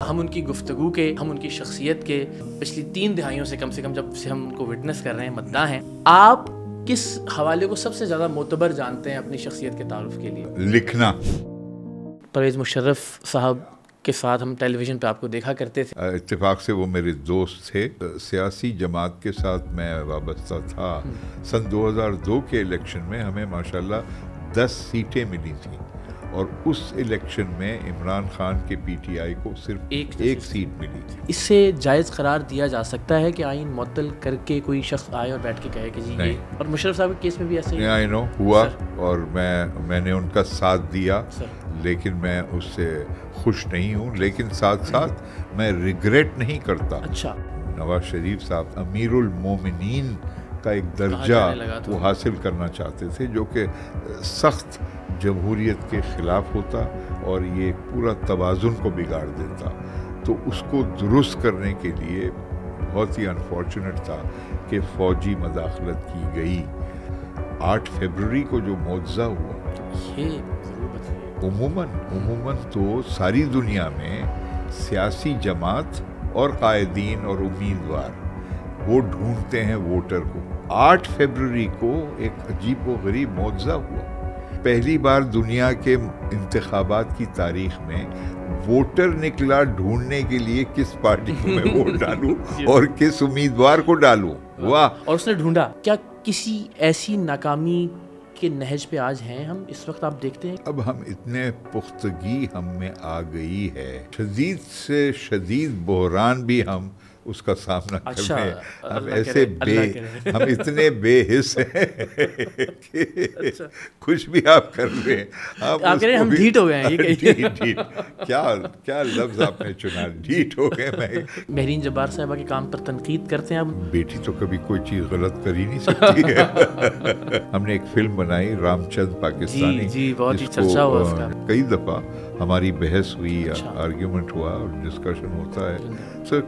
ہم ان کی گفتگو کے، ہم ان کی شخصیت کے پچھلی 3 دہائیوں سے کم جب سے ہم ان کو وٹنس کر رہے ہیں، مداح ہیں. آپ کس حوالے کو سب سے زیادہ معتبر جانتے ہیں اپنی شخصیت کے تعارف کے لیے؟ لکھنا. پرویز مشرف صاحب کے ساتھ ہم ٹیلی ویژن پہ آپ کو دیکھا کرتے تھے. اتفاق سے وہ میرے دوست تھے. سیاسی جماعت کے ساتھ میں وابستہ تھا. سن 2002 کے الیکشن میں ہمیں ماشاءاللہ 10 سیٹیں ملی تھیں، اور اس الیکشن میں عمران خان کے پی ٹی آئی کو صرف ایک سیٹ ملی تھی. اس سے جائز قرار دیا جا سکتا ہے کہ آئین معطل کر کے کوئی شخص آئے اور بیٹھ کے کہے کہ جی یہ، اور مشرف صاحب کے کیس میں بھی ایسے ہی آئی نو ہوا، اور میں نے ان کا ساتھ دیا، لیکن میں اس سے خوش نہیں ہوں، لیکن ساتھ ساتھ میں ریگریٹ نہیں کرتا. اچھا، نواز شریف صاحب امیر المومنین کا ایک درجہ وہ حاصل کرنا چاہتے تھے، جو کہ سخت جمہوریت کے خلاف ہوتا اور یہ پورا توازن کو بگاڑ دیتا. تو اس کو درست کرنے کے لیے بہت ہی انفارچونیٹ تھا کہ فوجی مداخلت کی گئی. 8 فروری کو جو معجزہ ہوا، عموماً تو ساری دنیا میں سیاسی جماعت اور قائدین اور امیدوار وہ ڈھونڈتے ہیں ووٹر کو. 8 فروری کو ایک عجیب و غریب معجزہ ہوا. پہلی بار دنیا کے انتخابات کی تاریخ میں ووٹر نکلا ڈھونڈنے کے لیے کس پارٹی کو میں ووٹ ڈالوں اور کس امیدوار کو ڈالوں. واہ! اور اس نے ڈھونڈا. کیا کسی ایسی ناکامی کے نہج پہ آج ہیں ہم اس وقت؟ آپ دیکھتے ہیں اب ہم اتنے پختگی ہم میں آ گئی ہے، شدید سے شدید بحران بھی ہم اس کا سامنا کر رہے ہیں. ہم ایسے ہم اتنے بے حس ہیں کہ کچھ بھی آپ کر رہے ہیں. آپ کہہ رہے ہیں ہم ڈھیٹ ہو گئے ہیں. ڈھیٹ کیا لفظ آپ نے چنا، ڈھیٹ ہو گئے. میں مہرین جبار صاحبہ کے کام پر تنقید کرتے ہیں. اب بیٹی تو کبھی کوئی چیز غلط کر ہی نہیں سکتی ہے. ہم نے ایک فلم بنائی رام چند پاکستانی، جی بہت ہی چرچا ہوا اس کا. کئی دفعہ ہماری بحث ہوئی، آرگیومنٹ ہوا اور ڈسکشن ہوتا ہے. Sir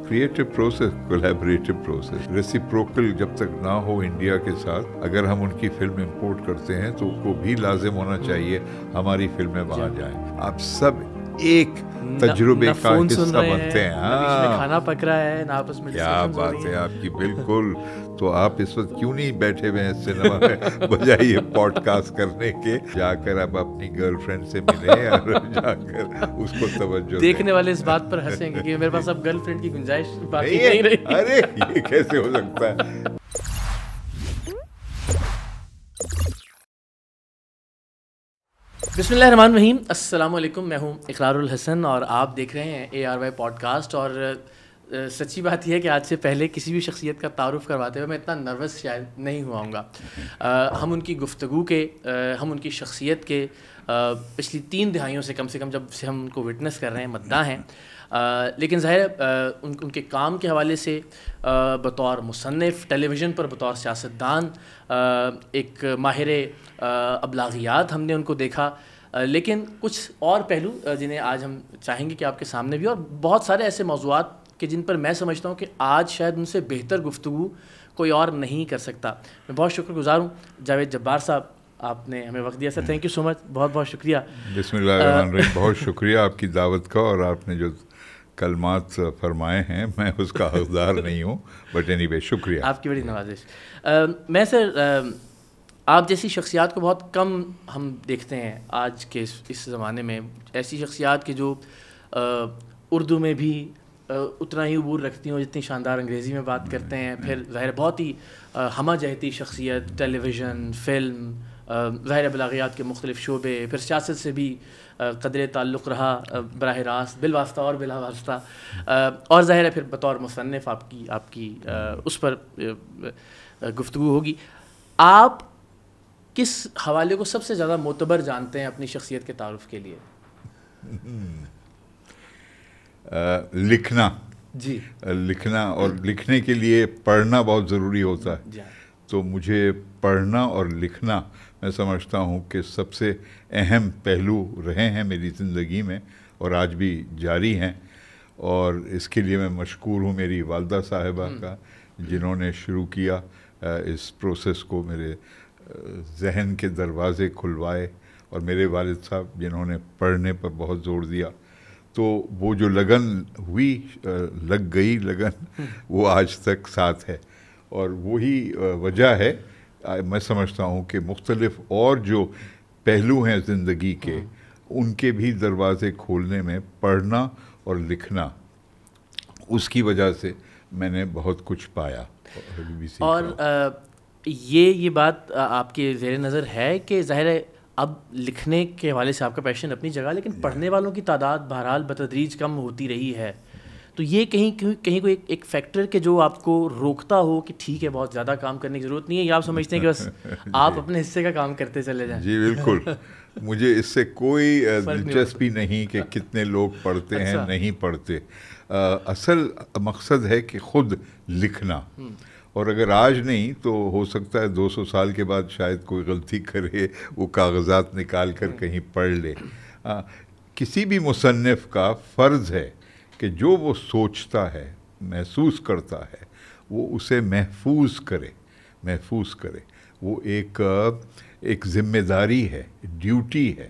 creative process, collaborative process, reciprocal جب تک نہ ہو انڈیا کے ساتھ، اگر ہم ان کی فلم امپورٹ کرتے ہیں تو کو بھی لازم ہونا چاہیے ہماری فلمیں وہاں جائیں. آپ سب ایک تجربے کا حصہ بنتے ہیں. کھانا پک رہا ہے نہ آپس میں. کیا بات ہے آپ کی، بالکل. تو آپ اس وقت کیوں نہیں بیٹھے ہوئے ہیں سنیما میں بجائے یہ پوڈ کاسٹ کرنے کے؟ جا کر آپ اپنی گرل فرینڈ سے ملیں اور جا کر اس کو توجہ. دیکھنے والے اس بات پر ہنسیں گے کہ میرے پاس اب گرل فرینڈ کی گنجائش باقی نہیں رہی. ارے یہ کیسے ہو سکتا ہے؟ بسم اللہ الرحمن الرحیم. السلام علیکم، میں ہوں اقرار الحسن اور آپ دیکھ رہے ہیں ARY پوڈ کاسٹ. اور سچی بات یہ ہے کہ آج سے پہلے کسی بھی شخصیت کا تعارف کرواتے ہوئے میں اتنا نروس شاید نہیں ہوا ہوں گا. ہم ان کی گفتگو کے، ہم ان کی شخصیت کے پچھلی 3 دہائیوں سے کم جب سے ہم ان کو وٹنس کر رہے ہیں، مداح ہیں. لیکن ظاہر ان کے کام کے حوالے سے بطور مصنف، ٹیلی ویژن پر بطور سیاستدان، ایک ماہر ابلاغیات ہم نے ان کو دیکھا. لیکن کچھ اور پہلو جنہیں آج ہم چاہیں گے کہ آپ کے سامنے بھی، اور بہت سارے ایسے موضوعات کہ جن پر میں سمجھتا ہوں کہ آج شاید ان سے بہتر گفتگو کوئی اور نہیں کر سکتا. میں بہت شکر گزار ہوں جاوید جبار صاحب، آپ نے ہمیں وقت دیا. سر تھینک یو سو مچ، بہت بہت شکریہ. بسم اللہ الرحمن الرحیم. بہت شکریہ آپ کی دعوت کا، اور آپ نے جو کلمات فرمائے ہیں میں اس کا حقدار نہیں ہوں، بٹ اینی وے شکریہ. آپ کی بڑی نوازش. میں سر آپ جیسی شخصیات کو بہت کم ہم دیکھتے ہیں آج کے اس زمانے میں. ایسی شخصیات کہ جو اردو میں بھی اتنا ہی عبور رکھتی ہوں جتنی شاندار انگریزی میں بات کرتے ہیں. پھر ظاہر بہت ہی ہمہ جہتی شخصیت، ٹیلی ویژن، فلم، ظاہر ابلاغیات کے مختلف شعبے، پھر سیاست سے بھی قدرے تعلق رہا براہ راست، بالواسطہ اور بلا واسطہ. اور ظاہر ہے پھر بطور مصنف آپ کی اس پر گفتگو ہوگی. آپ کس حوالے کو سب سے زیادہ معتبر جانتے ہیں اپنی شخصیت کے تعارف کے لیے؟ لکھنا. جی، لکھنا، اور لکھنے کے لیے پڑھنا بہت ضروری ہوتا ہے. تو مجھے پڑھنا اور لکھنا میں سمجھتا ہوں کہ سب سے اہم پہلو رہے ہیں میری زندگی میں، اور آج بھی جاری ہیں. اور اس کے لیے میں مشکور ہوں میری والدہ صاحبہ کا، جنہوں نے شروع کیا اس پروسیس کو، میرے ذہن کے دروازے کھلوائے، اور میرے والد صاحب جنہوں نے پڑھنے پر بہت زور دیا. تو وہ جو لگن ہوئی لگ گئی لگن وہ آج تک ساتھ ہے. اور وہی وجہ ہے میں سمجھتا ہوں کہ مختلف اور جو پہلو ہیں زندگی کے ان کے بھی دروازے کھولنے میں پڑھنا اور لکھنا اس کی وجہ سے میں نے بہت کچھ پایا اور یہ بات آپ کے زیر نظر ہے کہ ظاہر ہے اب لکھنے کے حوالے سے آپ کا پیشن اپنی جگہ لیکن پڑھنے والوں کی تعداد بہرحال بتدریج کم ہوتی رہی ہے. تو یہ کہیں کوئی ایک فیکٹر کہ جو آپ کو روکتا ہو کہ ٹھیک ہے بہت زیادہ کام کرنے کی ضرورت نہیں ہے, یا آپ سمجھتے ہیں کہ بس آپ اپنے حصے کا کام کرتے چلے جائیں؟ جی بالکل, مجھے اس سے کوئی دلچسپی نہیں کہ کتنے لوگ پڑھتے ہیں نہیں پڑھتے. اصل مقصد ہے کہ خود لکھنا, اور اگر آج نہیں تو ہو سکتا ہے 200 سال کے بعد شاید کوئی غلطی کرے, وہ کاغذات نکال کر کہیں پڑھ لے. کسی بھی مصنف کا فرض ہے کہ جو وہ سوچتا ہے محسوس کرتا ہے وہ اسے محفوظ کرے. وہ ایک ذمہ داری ہے, ڈیوٹی ہے.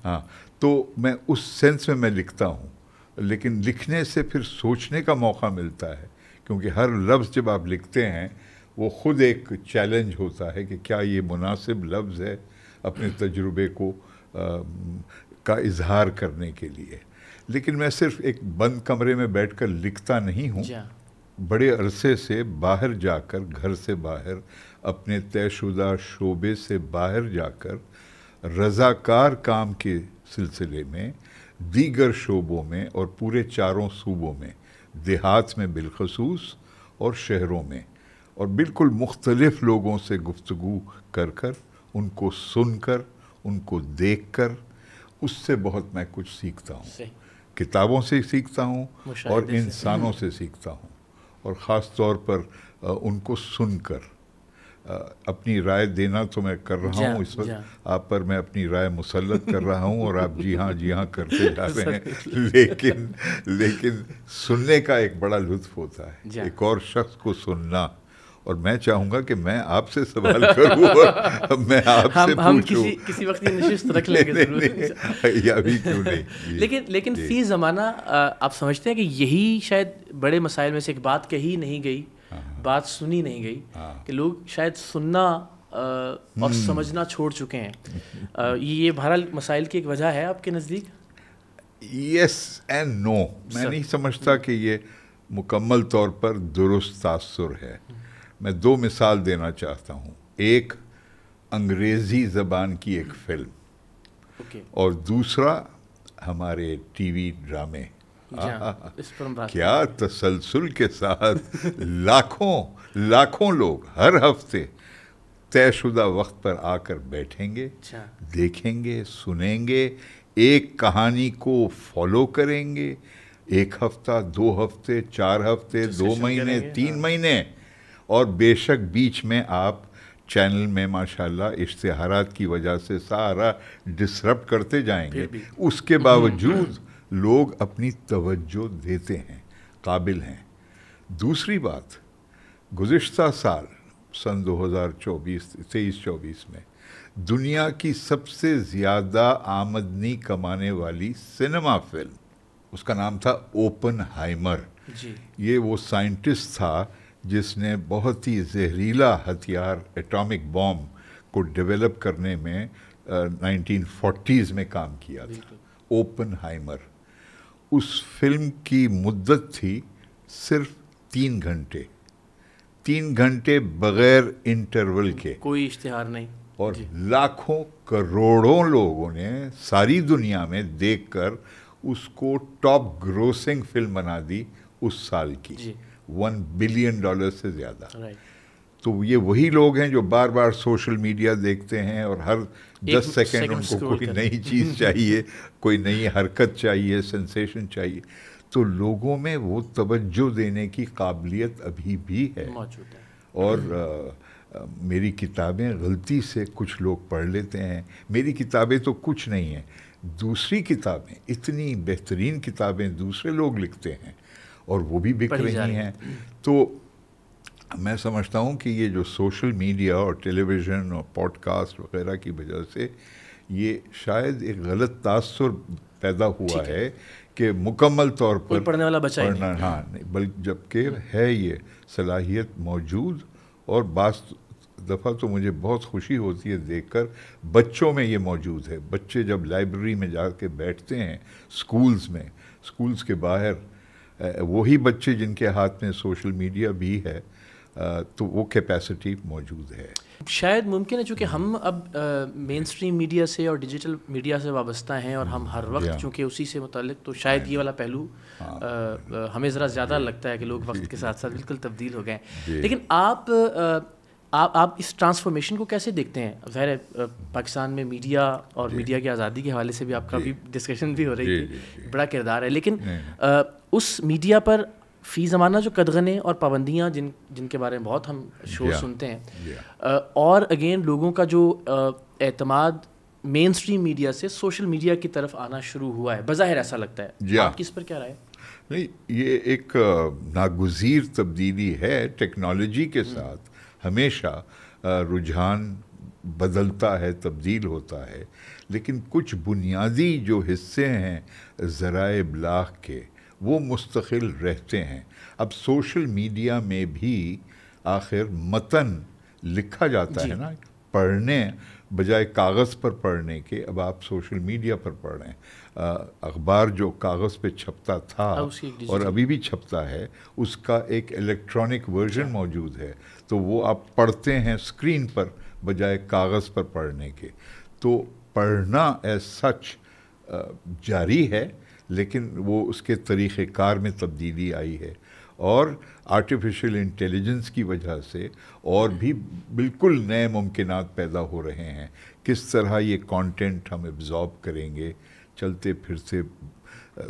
ہاں, تو میں اس سینس میں لکھتا ہوں, لیکن لکھنے سے پھر سوچنے کا موقع ملتا ہے, کیونکہ ہر لفظ جب آپ لکھتے ہیں وہ خود ایک چیلنج ہوتا ہے کہ کیا یہ مناسب لفظ ہے اپنے تجربے کا اظہار کرنے کے لیے. لیکن میں صرف ایک بند کمرے میں بیٹھ کر لکھتا نہیں ہوں, بڑے عرصے سے باہر جا کر, گھر سے باہر, اپنے طے شدہ شعبے سے باہر جا کر رضاکار کام کے سلسلے میں دیگر شعبوں میں اور پورے 4 صوبوں میں, دیہات میں بالخصوص اور شہروں میں, اور بالکل مختلف لوگوں سے گفتگو کر کر, ان کو سن کر, ان کو دیکھ کر, اس سے بہت میں کچھ سیکھتا ہوں. کتابوں سے سیکھتا ہوں اور انسانوں سے سیکھتا ہوں, اور خاص طور پر ان کو سن کر. اپنی رائے دینا تو میں کر رہا ہوں اس وقت آپ پر, میں اپنی رائے مسلط کر رہا ہوں اور آپ جی ہاں کرتے جا رہے ہیں, لیکن سننے کا ایک بڑا لطف ہوتا ہے, ایک اور شخص کو سننا. اور میں چاہوں گا کہ میں آپ سے سوال کروں اور میں آپ سے پوچھوں. کسی وقت یہ نشست رکھ لیں گے ابھی کیوں نہیں. لیکن فی زمانہ آپ سمجھتے ہیں کہ یہی شاید بڑے مسائل میں سے ایک بات کہی نہیں گئی, بات سنی نہیں گئی, کہ لوگ شاید سننا اور سمجھنا چھوڑ چکے ہیں. یہ بہرحال مسائل کی ایک وجہ ہے آپ کے نزدیک؟ یس اینڈ نو. میں نہیں سمجھتا کہ یہ مکمل طور پر درست تاثر ہے. میں 2 مثال دینا چاہتا ہوں. ایک انگریزی زبان کی ایک فلم, اور دوسرا ہمارے ٹی وی ڈرامے. کیا تسلسل کے ساتھ لاکھوں لوگ ہر ہفتے طے شدہ وقت پر آ کر بیٹھیں گے, دیکھیں گے, سنیں گے, ایک کہانی کو فالو کریں گے. 1 ہفتہ, 2 ہفتے, 4 ہفتے, 2 مہینے, 3 مہینے, اور بے شک بیچ میں آپ چینل میں ماشاءاللہ اشتہارات کی وجہ سے سارا ڈسرپٹ کرتے جائیں گے. اس کے باوجود لوگ اپنی توجہ دیتے ہیں, قابل ہیں. دوسری بات, گزشتہ سال سن 2023-24 میں دنیا کی سب سے زیادہ آمدنی کمانے والی سنیما فلم, اس کا نام تھا اوپن ہائمر. یہ وہ سائنٹسٹ تھا جس نے بہت ہی زہریلا ہتھیار ایٹامک بام کو ڈیولپ کرنے میں 1940s میں کام کیا تھا. اوپن ہائمر. اس فلم کی مدت تھی صرف 3 گھنٹے. 3 گھنٹے بغیر انٹرول کے, کوئی اشتہار نہیں, اور لاکھوں کروڑوں لوگوں نے ساری دنیا میں دیکھ کر اس کو ٹاپ گروسنگ فلم بنا دی اس سال کی. $1 بلین سے زیادہ. تو یہ وہی لوگ ہیں جو بار بار سوشل میڈیا دیکھتے ہیں اور ہر 10 سیکنڈ ان کو کوئی نئی چیز چاہیے, کوئی نئی حرکت چاہیے, سنسیشن چاہیے. تو لوگوں میں وہ توجہ دینے کی قابلیت ابھی بھی ہے. اور میری کتابیں غلطی سے کچھ لوگ پڑھ لیتے ہیں. میری کتابیں تو کچھ نہیں ہیں, دوسری کتابیں, اتنی بہترین کتابیں دوسرے لوگ لکھتے ہیں اور وہ بھی بک رہی ہیں. تو میں سمجھتا ہوں کہ یہ جو سوشل میڈیا اور ٹیلی ویژن اور پوڈ کاسٹ وغیرہ کی وجہ سے یہ شاید ایک غلط تاثر پیدا ہوا ہے کہ مکمل طور پر پڑھنے والا بچہ پڑھنا، ہاں نہیں، بلکہ جبکہ ہے یہ صلاحیت موجود. اور بعض دفعہ تو مجھے بہت خوشی ہوتی ہے دیکھ کر بچوں میں یہ موجود ہے. بچے جب لائبریری میں جا کے بیٹھتے ہیں اسکولز کے باہر، وہی بچے جن کے ہاتھ میں سوشل میڈیا بھی ہے، تو وہ کیپیسٹی موجود ہے. شاید ممکن ہے چونکہ ہم اب مین اسٹریم میڈیا سے اور ڈیجیٹل میڈیا سے وابستہ ہیں اور ہم ہر وقت چونکہ اسی سے متعلق، تو شاید یہ والا پہلو ہمیں ذرا زیادہ لگتا ہے کہ لوگ وقت کے ساتھ ساتھ بالکل تبدیل ہو گئے ہیں. لیکن آپ اس ٹرانسفارمیشن کو کیسے دیکھتے ہیں؟ ظاہر ہے پاکستان میں میڈیا اور میڈیا کی آزادی کے حوالے سے بھی آپ کا بھی ڈسکشن بھی ہو رہی تھی، بڑا کردار ہے، لیکن اس میڈیا پر فی زمانہ جو قدغنیں اور پابندیاں جن کے بارے میں بہت ہم شور سنتے ہیں، اور اگین لوگوں کا جو اعتماد مین اسٹریم میڈیا سے سوشل میڈیا کی طرف آنا شروع ہوا ہے، بظاہر ایسا لگتا ہے، آپ کی اس پر کیا رائے؟ نہیں، یہ ایک ناگزیر تبدیلی ہے. ٹیکنالوجی کے ساتھ ہمیشہ رجحان بدلتا ہے، تبدیل ہوتا ہے، لیکن کچھ بنیادی جو حصے ہیں ذرائع ابلاغ کے وہ مستقل رہتے ہیں. اب سوشل میڈیا میں بھی آخر متن لکھا جاتا ہے نا، پڑھنے بجائے کاغذ پر پڑھنے کے اب آپ سوشل میڈیا پر پڑھ رہے ہیں. اخبار جو کاغذ پہ چھپتا تھا اور ابھی بھی چھپتا ہے، اس کا ایک الیکٹرانک ورژن موجود ہے، تو وہ آپ پڑھتے ہیں اسکرین پر بجائے کاغذ پر پڑھنے کے. تو پڑھنا ایز سچ جاری ہے، لیکن وہ اس کے طریقہ کار میں تبدیلی آئی ہے، اور آرٹیفیشل انٹیلیجنس کی وجہ سے اور بھی بالکل نئے ممکنات پیدا ہو رہے ہیں. کس طرح یہ کانٹینٹ ہم ایبزارب کریں گے، چلتے پھرتے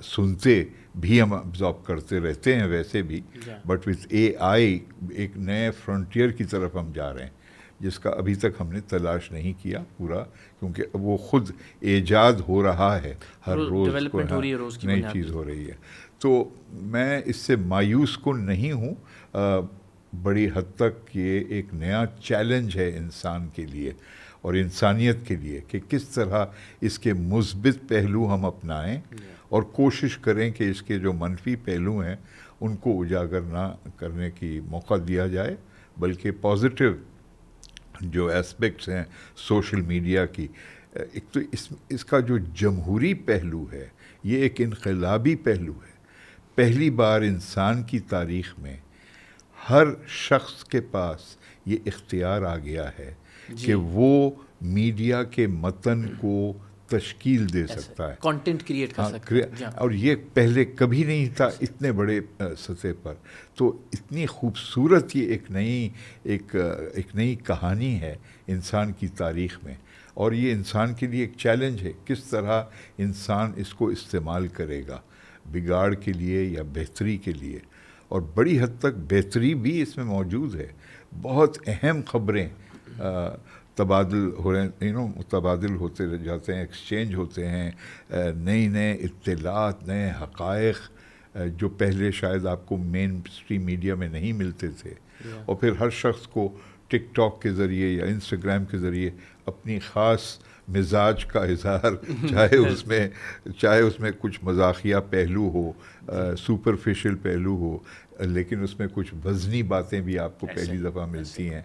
سنتے بھی ہم ایبزارب کرتے رہتے ہیں ویسے بھی، بٹ وتھ اے آئی ایک نئے فرنٹیئر کی طرف ہم جا رہے ہیں جس کا ابھی تک ہم نے تلاش نہیں کیا پورا، کیونکہ وہ خود ایجاد ہو رہا ہے، ہر روز نئی چیز ہو رہی ہے. تو میں اس سے مایوس کن نہیں ہوں. بڑی حد تک یہ ایک نیا چیلنج ہے انسان کے لیے اور انسانیت کے لیے کہ کس طرح اس کے مثبت پہلو ہم اپنائیں اور کوشش کریں کہ اس کے جو منفی پہلو ہیں ان کو اجاگر نہ کرنے کی موقع دیا جائے، بلکہ پازیٹیو جو اسپیکٹس ہیں سوشل میڈیا کی. ایک تو اس کا جو جمہوری پہلو ہے یہ ایک انقلابی پہلو ہے. پہلی بار انسان کی تاریخ میں ہر شخص کے پاس یہ اختیار آ گیا ہے کہ وہ میڈیا کے متن کو تشکیل دے سکتا ہے، کانٹینٹ کریٹ کر سکتا ہے، اور یہ پہلے کبھی نہیں تھا اتنے بڑے سطح پر. تو اتنی خوبصورت یہ ایک نئی کہانی ہے انسان کی تاریخ میں، اور یہ انسان کے لیے ایک چیلنج ہے کس طرح انسان اس کو استعمال کرے گا، بگاڑ کے لیے یا بہتری کے لیے. اور بڑی حد تک بہتری بھی اس میں موجود ہے. بہت اہم خبریں تبادل ہو رہے ہیں، تبادل ہوتے جاتے ہیں، ایکسچینج ہوتے ہیں، نئے اطلاعات، نئے حقائق جو پہلے شاید آپ کو مین اسٹریم میڈیا میں نہیں ملتے تھے. اور پھر ہر شخص کو ٹک ٹاک کے ذریعے یا انسٹاگرام کے ذریعے اپنی خاص مزاج کا اظہار، چاہے اس میں کچھ مزاحیہ پہلو ہو، سپرفیشل پہلو ہو، لیکن اس میں کچھ وزنی باتیں بھی آپ کو پہلی دفعہ ملتی ہیں،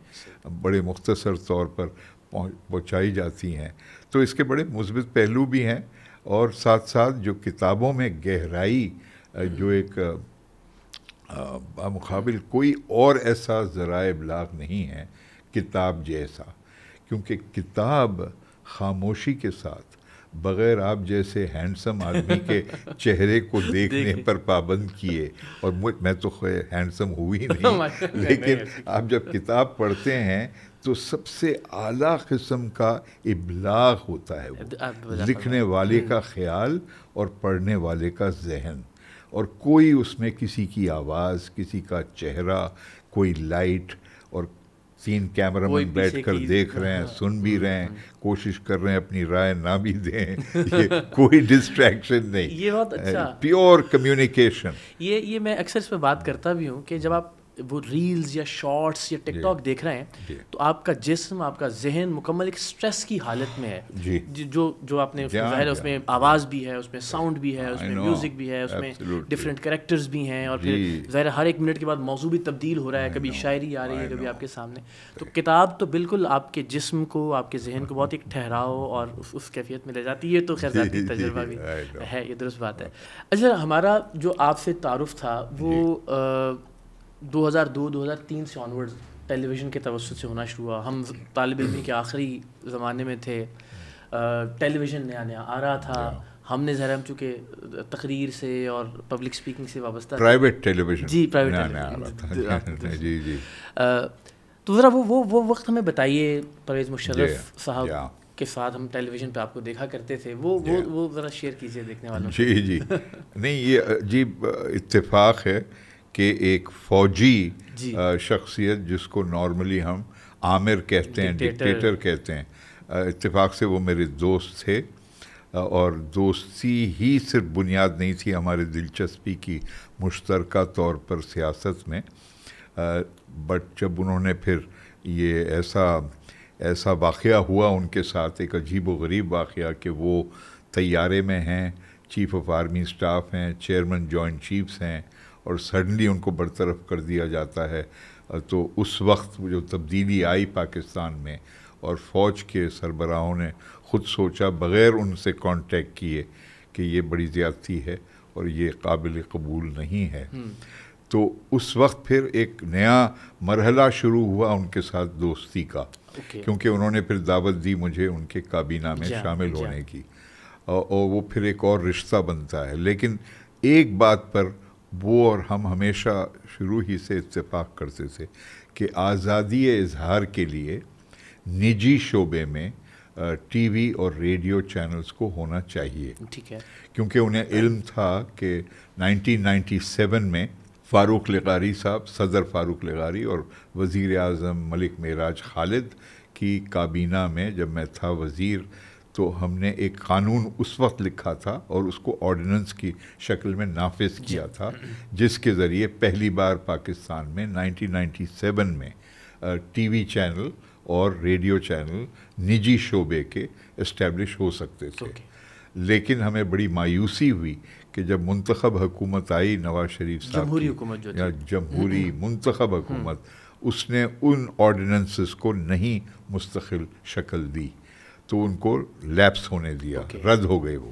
بڑے مختصر طور پر پہنچائی جاتی ہیں. تو اس کے بڑے مثبت پہلو بھی ہیں، اور ساتھ ساتھ جو کتابوں میں گہرائی، جو ایک مقابل کوئی اور ایسا ذرائع ابلاغ نہیں ہے کتاب جیسا، کیونکہ کتاب خاموشی کے ساتھ بغیر آپ جیسے ہینڈسم آدمی کے چہرے کو دیکھنے پر پابند کیے، اور میں تو ہینڈسم ہوئی نہیں، لیکن آپ جب کتاب پڑھتے ہیں تو سب سے اعلیٰ قسم کا ابلاغ ہوتا ہے، وہ لکھنے والے کا خیال اور پڑھنے والے کا ذہن، اور کوئی اس میں کسی کی آواز، کسی کا چہرہ، کوئی لائٹ، اور 3 کیمرہ مین بیٹھ کر دیکھ رہے ہیں، سن بھی رہے ہیں، کوشش کر رہے ہیں اپنی رائے نہ بھی دیں، یہ کوئی ڈسٹریکشن نہیں، یہ بہت اچھا پیور کمیونیکیشن. یہ میں اکثر اس پہ بات کرتا بھی ہوں کہ جب آپ وہ ریلز یا شارٹس یا ٹک ٹاک دیکھ رہے ہیں تو آپ کا جسم, آپ کا ذہن مکمل ایک اسٹریس کی حالت میں ہے. جو آپ نے ظاہر ہے اس میں آواز بھی ہے, اس میں ساؤنڈ بھی ہے, اس میں میوزک بھی ہے, اس میں ڈفرینٹ کریکٹرز بھی ہیں, اور پھر ظاہر ہر ایک منٹ کے بعد موضوع بھی تبدیل ہو رہا ہے, کبھی شاعری آ رہی ہے, کبھی آپ کے سامنے. تو کتاب تو بالکل آپ کے جسم کو, آپ کے ذہن کو بہت ایک ٹھہراؤ اور اس کیفیت میں لے جاتی ہے. تو خیر ذاتی تجربہ بھی ہے, یہ درست بات ہے. اچھا, ہمارا جو آپ سے تعارف تھا وہ 2002-2003 سے آنورڈ ٹیلی ویژن کے توسط سے ہونا شروع ہوا. ہم طالب علمی کے آخری زمانے میں تھے, ٹیلی ویژن نیا نیا آ رہا تھا. ہم نے ظاہر ہم چونکہ تقریر سے اور پبلک اسپیکنگ سے وابستہ پرائیویٹ ٹیلی ویژن, جی پرائیویٹ جی. تو ذرا وہ وقت ہمیں بتائیے. پرویز مشرف صاحب کے ساتھ ہم ٹیلی ویژن پہ آپ کو دیکھا کرتے تھے, وہ ذرا شیئر کیجیے دیکھنے والوں. جی نہیں, یہ عجیب اتفاق ہے کہ ایک فوجی شخصیت جس کو نارملی ہم عامر کہتے ہیں, ڈکٹیٹر کہتے ہیں, اتفاق سے وہ میرے دوست تھے, اور دوستی ہی صرف بنیاد نہیں تھی ہمارے دلچسپی کی مشترکہ طور پر سیاست میں, بٹ جب انہوں نے پھر یہ ایسا واقعہ ہوا ان کے ساتھ, ایک عجیب و غریب واقعہ کہ وہ طیارے میں ہیں, چیف آف آرمی اسٹاف ہیں, چیئرمین جوائنٹ چیفز ہیں, اور سڈنلی ان کو برطرف کر دیا جاتا ہے. تو اس وقت جو تبدیلی آئی پاکستان میں, اور فوج کے سربراہوں نے خود سوچا بغیر ان سے کانٹیکٹ کیے کہ یہ بڑی زیادتی ہے اور یہ قابل قبول نہیں ہے. تو اس وقت پھر ایک نیا مرحلہ شروع ہوا ان کے ساتھ دوستی کا, کیونکہ انہوں نے پھر دعوت دی مجھے ان کے کابینہ میں شامل ہونے کی, اور وہ پھر ایک اور رشتہ بنتا ہے. لیکن ایک بات پر وہ اور ہم ہمیشہ شروع ہی سے اتفاق کرتے تھے کہ آزادی اظہار کے لیے نجی شعبے میں ٹی وی اور ریڈیو چینلز کو ہونا چاہیے. ٹھیک ہے, کیونکہ انہیں علم تھا کہ 1997 میں فاروق لغاری صاحب, صدر فاروق لغاری اور وزیر اعظم ملک معراج خالد کی کابینہ میں جب میں تھا وزیر, تو ہم نے ایک قانون اس وقت لکھا تھا اور اس کو آرڈیننس کی شکل میں نافذ کیا تھا, جس کے ذریعے پہلی بار پاکستان میں 1997 میں ٹی وی چینل اور ریڈیو چینل نجی شعبے کے اسٹیبلش ہو سکتے تھے. لیکن ہمیں بڑی مایوسی ہوئی کہ جب منتخب حکومت آئی نواز شریف صاحب, جمہوری حکومت جو جمہوری منتخب حکومت, اس نے ان آرڈیننسز کو نہیں مستقل شکل دی, تو ان کو لیپس ہونے دیا, رد ہو گئے وہ.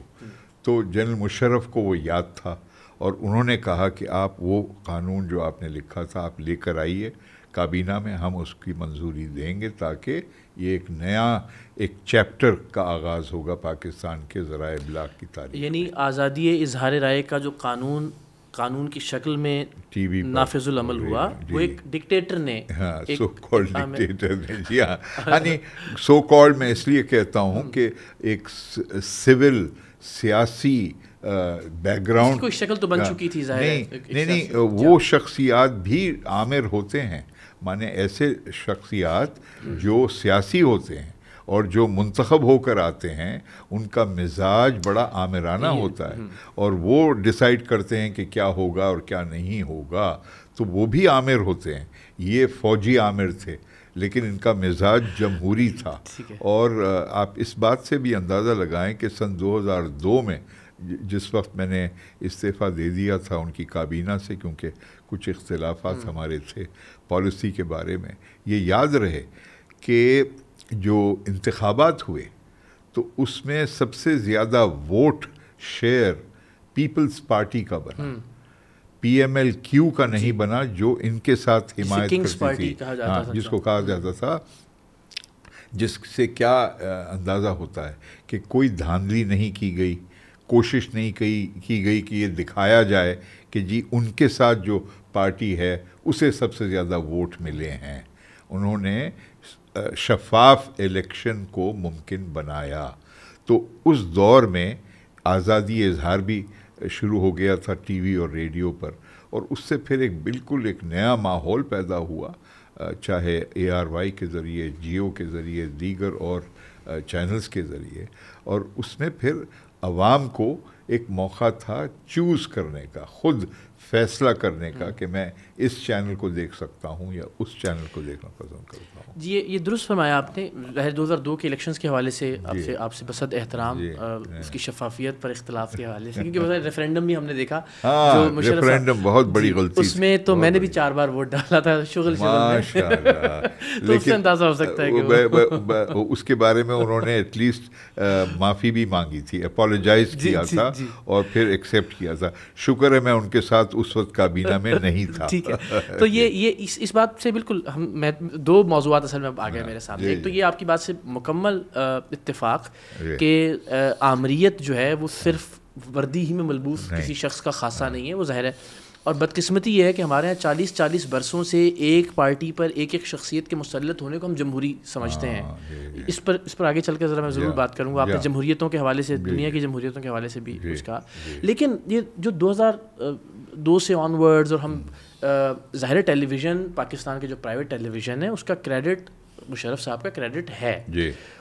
تو جنرل مشرف کو وہ یاد تھا, اور انہوں نے کہا کہ آپ وہ قانون جو آپ نے لکھا تھا آپ لے کر آئیے کابینہ میں, ہم اس کی منظوری دیں گے تاکہ یہ ایک نیا ایک چیپٹر کا آغاز ہوگا پاکستان کے ذرائع ابلاغ کی تاریخ. یعنی آزادی اظہار رائے کا جو قانون کی شکل میں ٹی وی نافذ العمل ہوا, وہ ایک ڈکٹیٹر نے, سو کالڈ ڈکٹیٹر نے, جی ہاں, یعنی سو کالڈ میں اس لیے کہتا ہوں کہ ایک سول سیاسی بیک گراؤنڈ کوئی شکل تو بن چکی تھی ظاہر ہے. نہیں, وہ شخصیات بھی عامر ہوتے ہیں, مانے ایسے شخصیات جو سیاسی ہوتے ہیں اور جو منتخب ہو کر آتے ہیں, ان کا مزاج بڑا عامرانہ ہوتا ہے, اور وہ ڈیسائیڈ کرتے ہیں کہ کیا ہوگا اور کیا نہیں ہوگا, تو وہ بھی عامر ہوتے ہیں. یہ فوجی عامر تھے, لیکن ان کا مزاج جمہوری تھا. اور آپ اس بات سے بھی اندازہ لگائیں کہ سن 2002 میں جس وقت میں نے استعفیٰ دے دیا تھا ان کی کابینہ سے, کیونکہ کچھ اختلافات ہمارے تھے پالیسی کے بارے میں, یہ یاد رہے کہ جو انتخابات ہوئے تو اس میں سب سے زیادہ ووٹ شیئر پیپلز پارٹی کا بنا, پی ایم ایل کیو کا نہیں بنا, جو ان کے ساتھ حمایت کرتی تھی, جس کو کہا جاتا تھا, جس سے کیا اندازہ ہوتا ہے کہ کوئی دھاندلی نہیں کی گئی, کوشش نہیں کی گئی کہ یہ دکھایا جائے کہ جی ان کے ساتھ جو پارٹی ہے اسے سب سے زیادہ ووٹ ملے ہیں. انہوں نے شفاف الیکشن کو ممکن بنایا. تو اس دور میں آزادی اظہار بھی شروع ہو گیا تھا ٹی وی اور ریڈیو پر, اور اس سے پھر بالکل ایک نیا ماحول پیدا ہوا, چاہے ARY کے ذریعے, جیو کے ذریعے, دیگر اور چینلز کے ذریعے, اور اس میں پھر عوام کو ایک موقع تھا چوز کرنے کا، خود فیصلہ کرنے کا کہ میں اس چینل کو دیکھ سکتا ہوں یا اس چینل کو دیکھنا پسند کرتا ہوں. جی یہ درست فرمایا آپ نے. 2002 کے الیکشنز کے حوالے سے آپ سے بصد احترام اس کی شفافیت پر اختلاف کے حوالے سے، کیونکہ ریفرینڈم بھی ہم نے دیکھا جو مشرف ریفرینڈم بہت بڑی غلطی، اس میں تو میں نے بھی 4 بار ووٹ ڈالا تھا شغل ماشاءاللہ. تو اس سے اندازہ ہو سکتا ہے کہ اس کے بارے میں انہوں نے ایٹ لیسٹ معافی بھی مانگی تھی، اپولوجائز کیا تھا اور پھر ایکسیپٹ کیا تھا. شکر ہے میں ان کے ساتھ اس وقت کابینہ میں نہیں تھا. ٹھیک ہے. تو یہ اس بات سے بالکل میں 2 موضوعات اصل میں آ گئے میرے سامنے. ایک تو یہ آپ کی بات سے مکمل اتفاق کہ آمریت جو ہے وہ صرف وردی ہی میں ملبوس کسی شخص کا خاصہ نہیں ہے، وہ ظاہر ہے. اور بدقسمتی یہ ہے کہ ہمارے یہاں 40 برسوں سے ایک پارٹی پر ایک شخصیت کے مسلط ہونے کو ہم جمہوری سمجھتے ہیں. اس پر آگے چل کے ذرا میں ضرور بات کروں گا. آپ نے جمہوریتوں کے حوالے سے، دنیا کی جمہوریتوں کے حوالے سے بھی کچھ کہا. لیکن یہ جو 2002 سے آن ورڈز، اور ہم ظاہر ٹیلی ویژن پاکستان کے جو پرائیویٹ ٹیلی ویژن ہے اس کا کریڈٹ مشرف صاحب کا کریڈٹ ہے.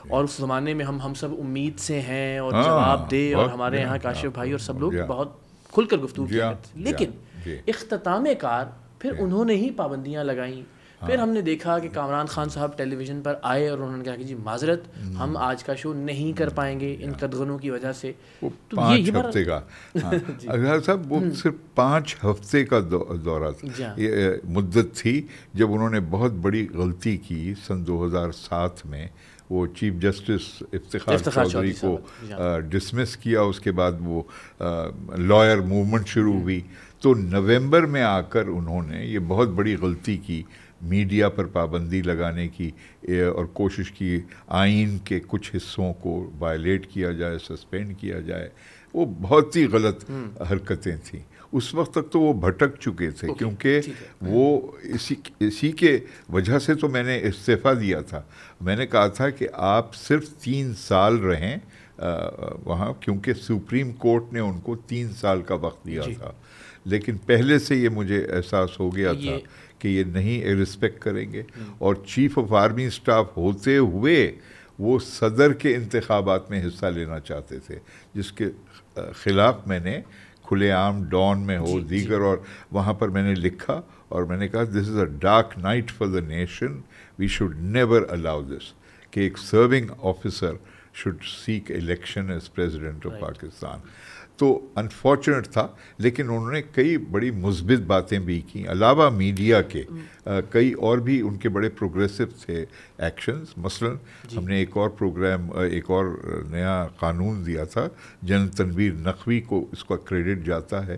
اور اس زمانے میں ہم سب امید سے ہیں اور جواب دے، اور ہمارے یہاں کاشف بھائی اور سب لوگ بہت کھل کر گفتگو کی. لیکن اختتام کار پھر انہوں نے ہی پابندیاں لگائیں. پھر ہم نے دیکھا کہ کامران خان صاحب ٹیلی ویژن پر آئے اور انہوں نے کہا کہ جی معذرت، ہم آج کا شو نہیں کر پائیں گے ان قدغنوں کی وجہ سے. 5 ہفتے کا اظہر صاحب، وہ صرف 5 ہفتے کا دورہ مدت تھی جب انہوں نے بہت بڑی غلطی کی. سن 2007 میں وہ چیف جسٹس افتخار چودھری کو ڈسمس کیا. اس کے بعد وہ لائر موومنٹ شروع ہوئی. تو نومبر میں آ کر انہوں نے یہ بہت بڑی غلطی کی، میڈیا پر پابندی لگانے کی اور کوشش کی آئین کے کچھ حصوں کو وائلیٹ کیا جائے، سسپینڈ کیا جائے. وہ بہت ہی غلط حرکتیں تھیں. اس وقت تک تو وہ بھٹک چکے تھے، کیونکہ وہ اسی کے وجہ سے تو میں نے استعفیٰ دیا تھا. میں نے کہا تھا کہ آپ صرف 3 سال رہیں وہاں، کیونکہ سپریم کورٹ نے ان کو 3 سال کا وقت دیا تھا. لیکن پہلے سے یہ مجھے احساس ہو گیا تھا کہ یہ نہیں رسپیکٹ کریں گے. اور چیف آف آرمی اسٹاف ہوتے ہوئے وہ صدر کے انتخابات میں حصہ لینا چاہتے تھے، جس کے خلاف میں نے کھلے عام ڈان میں ہو دیگر، اور وہاں پر میں نے لکھا اور میں نے کہا this is a dark night for the nation, we should never allow this, کہ ایک serving officer should seek election as president of Pakistan. تو انفارچونیٹ تھا، لیکن انہوں نے کئی بڑی مثبت باتیں بھی کیں. علاوہ میڈیا کے کئی اور بھی ان کے بڑے پروگریسو تھے ایکشنز. مثلا ہم نے ایک اور پروگرام، ایک اور نیا قانون دیا تھا. جنرل تنویر نقوی کو اس کا کریڈٹ جاتا ہے،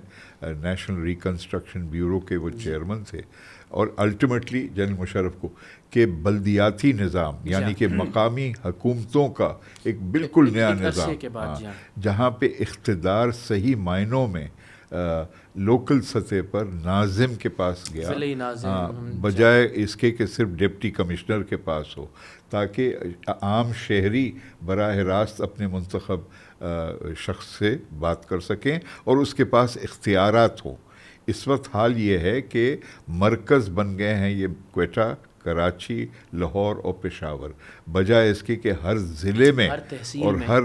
نیشنل ریکنسٹرکشن بیورو کے وہ چیئرمین تھے. اور الٹیمیٹلی جنرل مشرف کو، کہ بلدیاتی نظام یعنی کہ مقامی حکومتوں کا ایک بالکل نیا نظام، جہاں پہ اقتدار صحیح معنوں میں لوکل سطح پر ناظم کے پاس گیا، بجائے اس کے کہ صرف ڈپٹی کمشنر کے پاس ہو، تاکہ عام شہری براہ راست اپنے منتخب شخص سے بات کر سکیں اور اس کے پاس اختیارات ہوں. اس وقت حال یہ ہے کہ مرکز بن گئے ہیں یہ کوئٹہ، کراچی، لاہور اور پشاور، بجائے اس کے کہ ہر ضلع میں اور ہر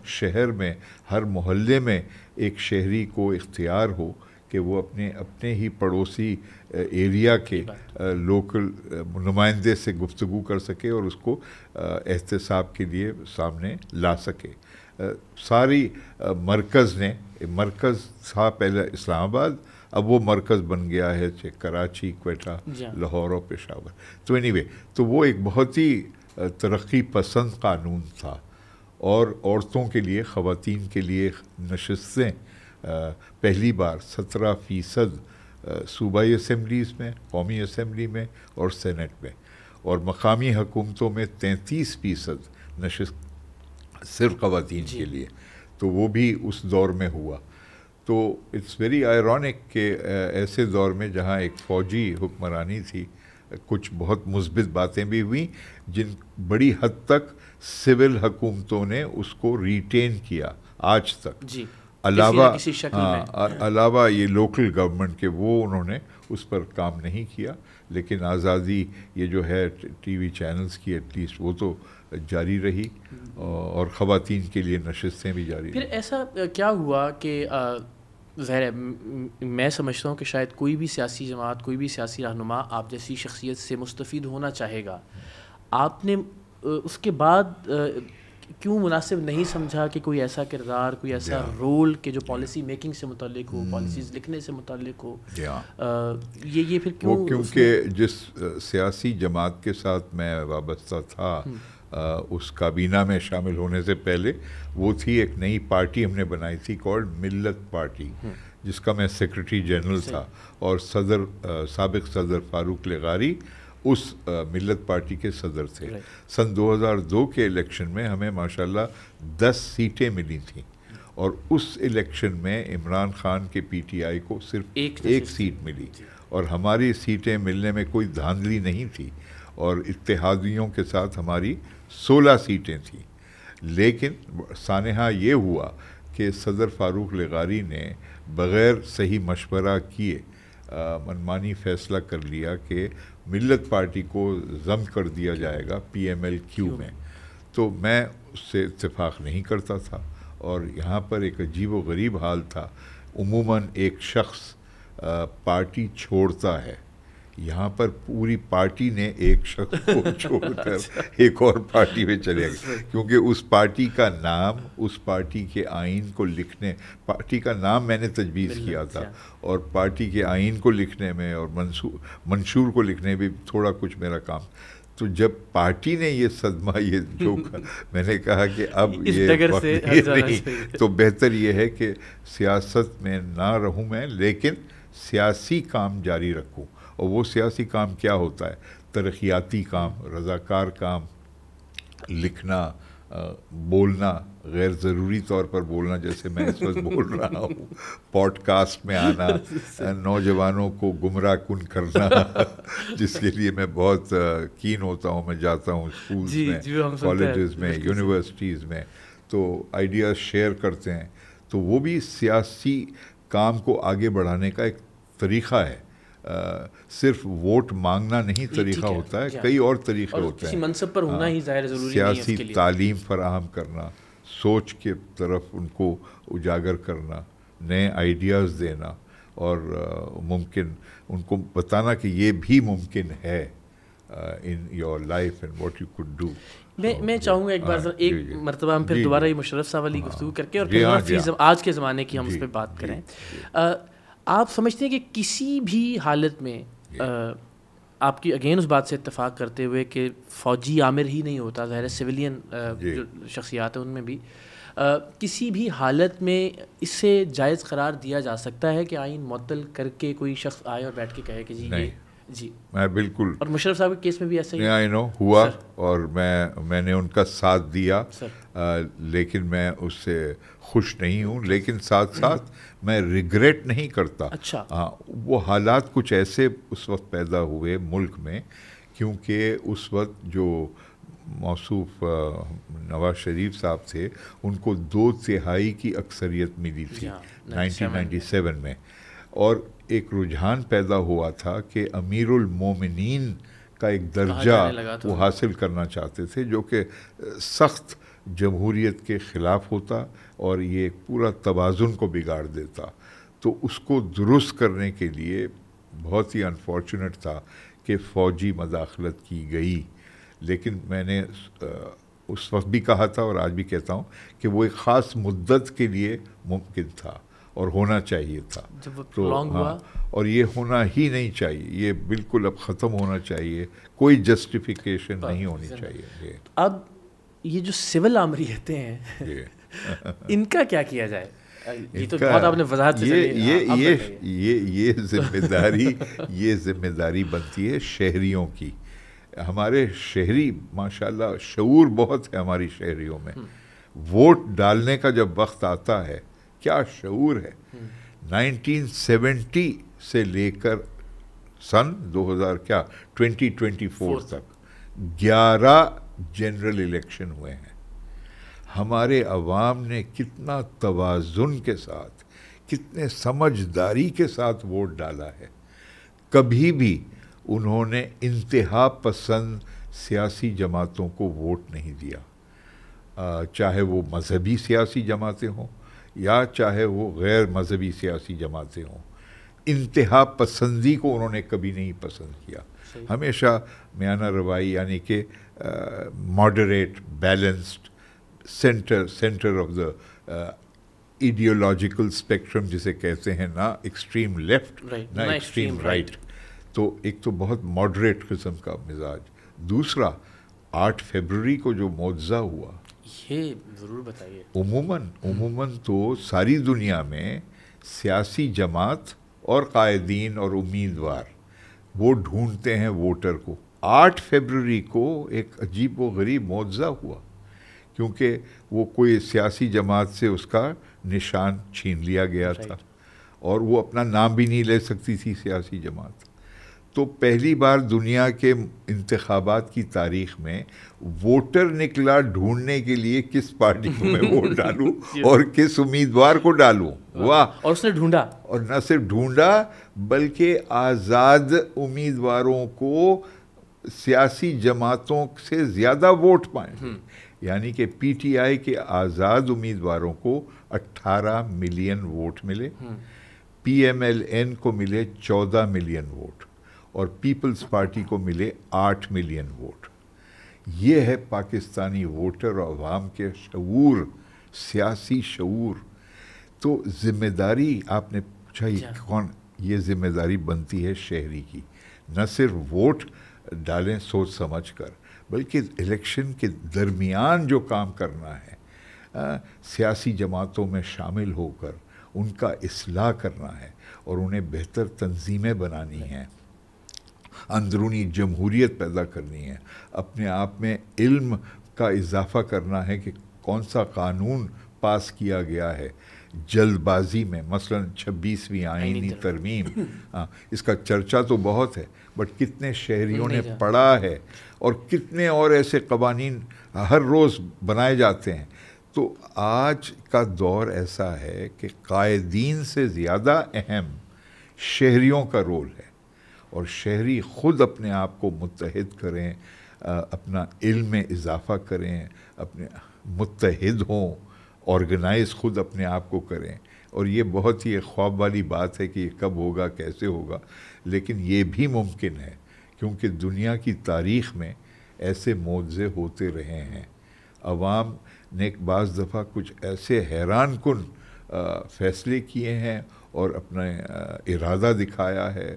شہر میں، ہر محلے میں ایک شہری کو اختیار ہو کہ وہ اپنے ہی پڑوسی ایریا کے لوکل نمائندے سے گفتگو کر سکے اور اس کو احتساب کے لیے سامنے لا سکے. ساری مرکز تھا پہلے اسلام آباد، اب وہ مرکز بن گیا ہے کراچی، کوئٹہ، لاہور اور پشاور. تو اینی وے، تو وہ ایک بہت ہی ترقی پسند قانون تھا. اور عورتوں کے لیے، خواتین کے لیے نشستیں پہلی بار 17% صوبائی اسمبلیز میں، قومی اسمبلی میں اور سینٹ میں، اور مقامی حکومتوں میں 33% نشست صرف خواتین کے لیے. تو وہ بھی اس دور میں ہوا. تو اٹس ویری آئرونک کہ ایسے دور میں جہاں ایک فوجی حکمرانی تھی، کچھ بہت مثبت باتیں بھی ہوئیں جن بڑی حد تک سول حکومتوں نے اس کو ریٹین کیا آج تک. علاوہ یہ لوکل گورنمنٹ کے وہ انہوں نے اس پر کام نہیں کیا، لیکن آزادی یہ جو ہے ٹی وی چینلز کی ایٹ لیسٹ وہ تو جاری رہی، اور خواتین کے لیے نشستیں بھی جاری پھر ایسا کیا ہوا کہ ظاہر ہے میں سمجھتا ہوں کہ شاید کوئی بھی سیاسی جماعت، کوئی بھی سیاسی رہنما آپ جیسی شخصیت سے مستفید ہونا چاہے گا، آپ نے اس کے بعد کیوں مناسب نہیں سمجھا کہ کوئی ایسا کردار، کوئی ایسا رول کہ جو پالیسی میکنگ سے متعلق ہو، پالیسیز لکھنے سے متعلق ہو، یہ پھر کیوں؟ کیونکہ جس سیاسی جماعت کے ساتھ میں وابستہ تھا اس کابینہ میں شامل ہونے سے پہلے، وہ تھی ایک نئی پارٹی ہم نے بنائی تھی کالڈ ملت پارٹی، جس کا میں سیکرٹری جنرل تھا، اور سابق صدر فاروق لغاری اس ملت پارٹی کے صدر تھے۔ سن 2002 کے الیکشن میں ہمیں ماشاءاللہ 10 سیٹیں ملی تھیں، اور اس الیکشن میں عمران خان کے پی ٹی آئی کو صرف ایک سیٹ ملی، اور ہماری سیٹیں ملنے میں کوئی دھاندلی نہیں تھی، اور اتحادیوں کے ساتھ ہماری 16 سیٹیں تھیں۔ لیکن سانحہ یہ ہوا کہ صدر فاروق لغاری نے بغیر صحیح مشورہ کیے منمانی فیصلہ کر لیا کہ ملت پارٹی کو ضم کر دیا جائے گا پی ایم ایل کیو میں، تو میں اس سے اتفاق نہیں کرتا تھا، اور یہاں پر ایک عجیب و غریب حال تھا، عموماً ایک شخص پارٹی چھوڑتا ہے، یہاں پر پوری پارٹی نے ایک شخص کو چھوڑ کر ایک اور پارٹی میں چلے گئے، کیونکہ اس پارٹی کا نام، اس پارٹی کے آئین کو لکھنے، پارٹی کا نام میں نے تجویز کیا تھا، اور پارٹی کے آئین کو لکھنے میں اور منشور کو لکھنے میں بھی تھوڑا کچھ میرا کام، تو جب پارٹی نے یہ صدمہ، یہ جو میں نے کہا کہ اب یہ نہیں، تو بہتر یہ ہے کہ سیاست میں نہ رہوں میں، لیکن سیاسی کام جاری رکھوں، اور وہ سیاسی کام کیا ہوتا ہے؟ ترقیاتی کام، رضاکار کام، لکھنا، بولنا، غیر ضروری طور پر بولنا جیسے میں اس وقت بول رہا ہوں، پوڈ کاسٹ میں آنا، نوجوانوں کو گمراہ کن کرنا، جس کے لیے میں بہت کین ہوتا ہوں، میں جاتا ہوں اسکولز میں، کالجز میں، یونیورسٹیز میں، تو آئیڈیاز شیئر کرتے ہیں، تو وہ بھی سیاسی کام کو آگے بڑھانے کا ایک طریقہ ہے۔ صرف ووٹ مانگنا نہیں طریقہ ہوتا ہے، کئی اور طریقے ہوتے ہیں، کسی منصب پر ہونا ہی ظاہر ضروری نہیں ہے، سیاسی تعلیم فراہم کرنا، سوچ کے طرف ان کو اجاگر کرنا، نئے آئیڈیاز دینا، اور ممکن ان کو بتانا کہ یہ بھی ممکن ہے in your life and what you could do. میں چاہوں گا ایک بار ایک مرتبہ ہم پھر دوبارہ یہ مشرف صاحب والی گفتگو کر کے، اور پھر آج کے زمانے کی ہم اس پہ بات کریں۔ آپ سمجھتے ہیں کہ کسی بھی حالت میں آپ کی اگین اس بات سے اتفاق کرتے ہوئے کہ فوجی عامر ہی نہیں ہوتا، ظاہر سویلین جو شخصیات ہیں ان میں بھی کسی بھی حالت میں اس سے جائز قرار دیا جا سکتا ہے کہ آئین معطل کر کے کوئی شخص آئے اور بیٹھ کے کہے کہ جی میں بالکل، اور مشرف صاحب کے کیس میں بھی ایسا ہی آئی نو ہوا، اور میں نے ان کا ساتھ دیا، لیکن میں اس سے خوش نہیں ہوں، لیکن ساتھ ساتھ میں ریگریٹ نہیں کرتا۔ اچھا، ہاں، وہ حالات کچھ ایسے اس وقت پیدا ہوئے ملک میں، کیونکہ اس وقت جو موصوف نواز شریف صاحب تھے، ان کو 2/3 کی اکثریت ملی تھی 1997 میں، اور ایک رجحان پیدا ہوا تھا کہ امیر المومنین کا ایک درجہ وہ حاصل کرنا چاہتے تھے، جو کہ سخت جمہوریت کے خلاف ہوتا اور یہ ایک پورا توازن کو بگاڑ دیتا۔ تو اس کو درست کرنے کے لیے بہت ہی انفارچونیٹ تھا کہ فوجی مداخلت کی گئی، لیکن میں نے اس وقت بھی کہا تھا اور آج بھی کہتا ہوں کہ وہ ایک خاص مدت کے لیے ممکن تھا اور ہونا چاہیے تھا، تو ہاں، اور یہ ہونا ہی نہیں چاہیے، یہ بالکل اب ختم ہونا چاہیے، کوئی جسٹیفیکیشن نہیں ہونی چاہیے۔ اب یہ جو سول آمریتیں ہیں ان کا کیا کیا جائے؟ یہ تو بہت آپ نے وضاحت سے یہ ذمہ داری بنتی ہے شہریوں کی۔ ہمارے شہری ماشاءاللہ شعور بہت ہے ہماری شہریوں میں، ووٹ ڈالنے کا جب وقت آتا ہے کیا شعور ہے۔ 1970 سے لے کر سن 2024 تک 11 جنرل الیکشن ہوئے ہیں، ہمارے عوام نے کتنا توازن کے ساتھ، کتنے سمجھداری کے ساتھ ووٹ ڈالا ہے. کبھی بھی انہوں نے انتہا پسند سیاسی جماعتوں کو ووٹ نہیں دیا، چاہے وہ مذہبی سیاسی جماعتیں ہوں یا چاہے وہ غیر مذہبی سیاسی جماعتیں ہوں. انتہا پسندی کو انہوں نے کبھی نہیں پسند کیا. ہمیشہ میانہ روائی یعنی کہ moderate, balanced, centre of the ideological spectrum جسے کہتے ہیں، نہ ایکسٹریم لیفٹ نہ ایکسٹریم رائٹ. تو ایک تو بہت ماڈریٹ قسم کا مزاج. دوسرا 8 فروری کو جو معجزہ ہوا، یہ ضرور بتائیے. عموماً تو ساری دنیا میں سیاسی جماعت اور قائدین اور امیدوار وہ ڈھونڈتے ہیں ووٹر کو. 8 فروری کو ایک عجیب و غریب معجزہ ہوا، کیونکہ وہ کوئی سیاسی جماعت سے اس کا نشان چھین لیا گیا تھا اور وہ اپنا نام بھی نہیں لے سکتی تھی سیاسی جماعت. تو پہلی بار دنیا کے انتخابات کی تاریخ میں ووٹر نکلا ڈھونڈنے کے لیے کس پارٹی کو میں ووٹ ڈالوں اور کس امیدوار کو ڈالوں. واہ. اور اس نے ڈھونڈا، اور نہ صرف ڈھونڈا بلکہ آزاد امیدواروں کو سیاسی جماعتوں سے زیادہ ووٹ پائیں. یعنی کہ پی ٹی آئی کے آزاد امیدواروں کو 18 ملین ووٹ ملے، پی ایم ایل این کو ملے 14 ملین ووٹ اور پیپلز پارٹی کو ملے 8 ملین ووٹ. یہ ہے پاکستانی ووٹر اور عوام کے شعور، سیاسی شعور. تو ذمہ داری آپ نے پوچھا کون، یہ ذمہ داری بنتی ہے شہری کی. نہ صرف ووٹ ڈالیں سوچ سمجھ کر، بلکہ الیکشن کے درمیان جو کام کرنا ہے، سیاسی جماعتوں میں شامل ہو کر ان کا اصلاح کرنا ہے اور انہیں بہتر تنظیمیں بنانی ہیں، اندرونی جمہوریت پیدا کرنی ہے، اپنے آپ میں علم کا اضافہ کرنا ہے کہ کون سا قانون پاس کیا گیا ہے جلد بازی میں. مثلا 26ویں آئینی ترمیم، اس کا چرچا تو بہت ہے، بٹ کتنے شہریوں نے پڑھا ہے اور کتنے اور ایسے قوانین ہر روز بنائے جاتے ہیں. تو آج کا دور ایسا ہے کہ قائدین سے زیادہ اہم شہریوں کا رول ہے، اور شہری خود اپنے آپ کو متحد کریں، اپنا علم میں اضافہ کریں، اپنے متحد ہوں، آرگنائز خود اپنے آپ کو کریں. اور یہ بہت ہی خواب والی بات ہے کہ یہ کب ہوگا، کیسے ہوگا، لیکن یہ بھی ممکن ہے کیونکہ دنیا کی تاریخ میں ایسے معجزے ہوتے رہے ہیں. عوام نے بعض دفعہ کچھ ایسے حیران کن فیصلے کیے ہیں اور اپنا ارادہ دکھایا ہے.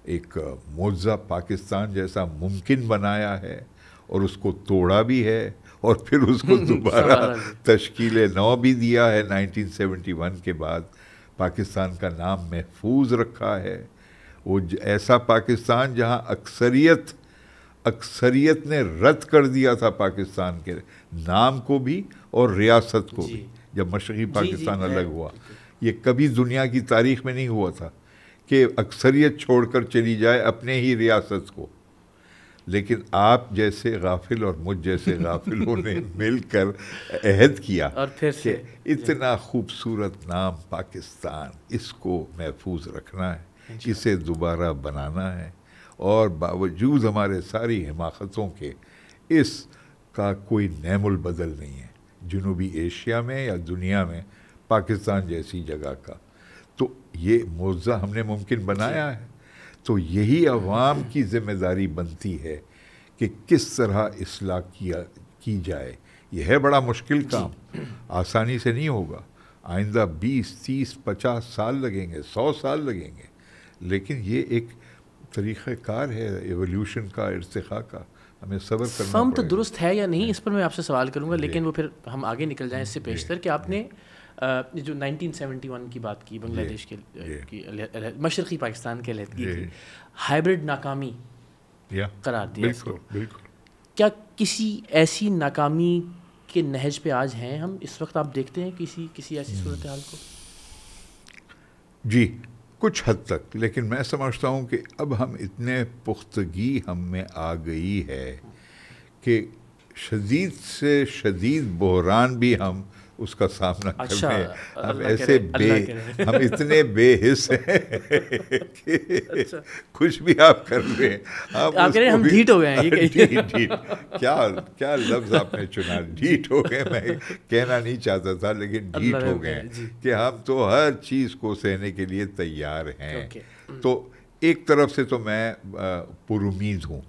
ایک معجزہ پاکستان جیسا ممکن بنایا ہے اور اس کو توڑا بھی ہے اور پھر اس کو دوبارہ تشکیل نو بھی دیا ہے. 1971 کے بعد پاکستان کا نام محفوظ رکھا ہے. وہ ایسا پاکستان جہاں اکثریت نے رد کر دیا تھا پاکستان کے نام کو بھی اور ریاست کو بھی جب مشرقی پاکستان الگ ہوا. یہ کبھی دنیا کی تاریخ میں نہیں ہوا تھا کہ اکثریت چھوڑ کر چلی جائے اپنے ہی ریاست کو. لیکن آپ جیسے غافل اور مجھ جیسے غافلوں نے مل کر عہد کیا اور پھر کہ اتنا خوبصورت نام پاکستان، اس کو محفوظ رکھنا ہے، اسے دوبارہ بنانا ہے، اور باوجود ہمارے ساری حماقتوں کے اس کا کوئی نعم البدل نہیں ہے جنوبی ایشیا میں یا دنیا میں پاکستان جیسی جگہ کا. تو یہ معجزہ ہم نے ممکن بنایا ہے. تو یہی عوام کی ذمہ داری بنتی ہے کہ کس طرح اصلاح کی جائے. یہ ہے بڑا مشکل کام، آسانی سے نہیں ہوگا. آئندہ 20 30 50 سال لگیں گے، 100 سال لگیں گے، لیکن یہ ایک طریقہ کار ہے ایولیوشن کا، ارتقاء کا. ہمیں صبر کرنا فہم تو درست ہے یا نہیں اس پر میں آپ سے سوال کروں گا، لیکن وہ پھر ہم آگے نکل جائیں اس سے پیشتر کہ آپ نے جو 1971 کی بات کی بنگلہ دیش کی مشرقی پاکستان کے علیحدگی کی ہائبرڈ ناکامی قرار دیا. بالکل. کیا کسی ایسی ناکامی کے نہج پہ آج ہیں ہم اس وقت؟ آپ دیکھتے ہیں کسی ایسی صورتحال کو؟ جی کچھ حد تک، لیکن میں سمجھتا ہوں کہ اب ہم اتنے پختگی ہم میں آ گئی ہے کہ شدید سے شدید بحران بھی ہم اس کا سامنا کر رہے ہیں. ہم ایسے ہم اتنے بے حس ہیں کہ کچھ بھی آپ کر رہے ہیں ہم ڈھیٹ ہو گئے ہیں. کیا لفظ آپ نے چنا, ڈھیٹ ہو گئے. میں کہنا نہیں چاہتا تھا لیکن ڈھیٹ ہو گئے کہ ہم تو ہر چیز کو سہنے کے لیے تیار ہیں. تو ایک طرف سے تو میں پر امید ہوں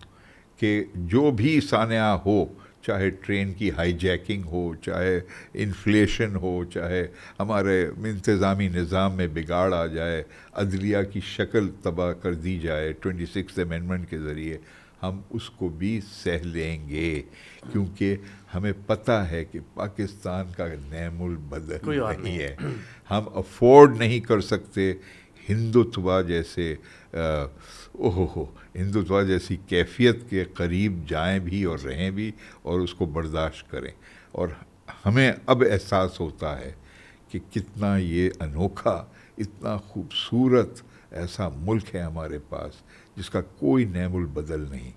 کہ جو بھی سانحہ ہو, چاہے ٹرین کی ہائی جیکنگ ہو, چاہے انفلیشن ہو, چاہے ہمارے انتظامی نظام میں بگاڑ آ جائے, عدلیہ کی شکل تباہ کر دی جائے 26 امینڈمنٹ کے ذریعے, ہم اس کو بھی سہ لیں گے, کیونکہ ہمیں پتہ ہے کہ پاکستان کا نعم البدل نہیں ہے. ہم افورڈ نہیں کر سکتے ہندوتوا جیسے ہندوتوا جیسی کیفیت کے قریب جائیں بھی اور رہیں بھی اور اس کو برداشت کریں. اور ہمیں اب احساس ہوتا ہے کہ کتنا یہ انوکھا, اتنا خوبصورت ایسا ملک ہے ہمارے پاس جس کا کوئی نعم البدل نہیں.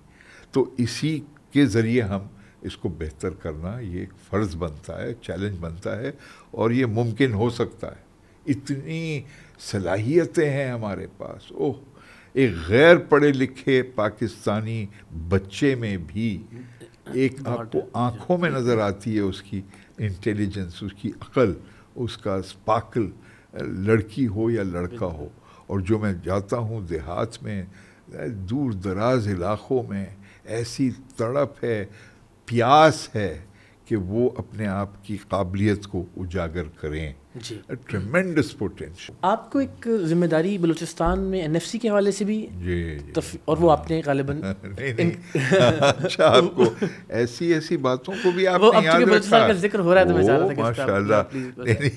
تو اسی کے ذریعے ہم اس کو بہتر کرنا یہ ایک فرض بنتا ہے, چیلنج بنتا ہے, اور یہ ممکن ہو سکتا ہے. اتنی صلاحیتیں ہیں ہمارے پاس. ایک غیر پڑھے لکھے پاکستانی بچے میں بھی ایک آپ کو آنکھوں میں نظر آتی ہے اس کی انٹیلیجنس, اس کی عقل, اس کا اسپارکل, لڑکی ہو یا لڑکا ہو. اور جو میں جاتا ہوں دیہات میں, دور دراز علاقوں میں, ایسی تڑپ ہے, پیاس ہے کہ وہ اپنے آپ کی قابلیت کو اجاگر کریں. جی, ٹریمنڈس پوٹینشل. آپ کو ایک ذمہ داری بلوچستان میں NFC کے حوالے سے بھی, جی, اور وہ آپ نے غالباً اچھا آپ کو ایسی باتوں کو بھی آپ نے یاد رکھا. کا ذکر ہو رہا ہے تو میں چاہ رہا تھا کہ ماشاء اللہ.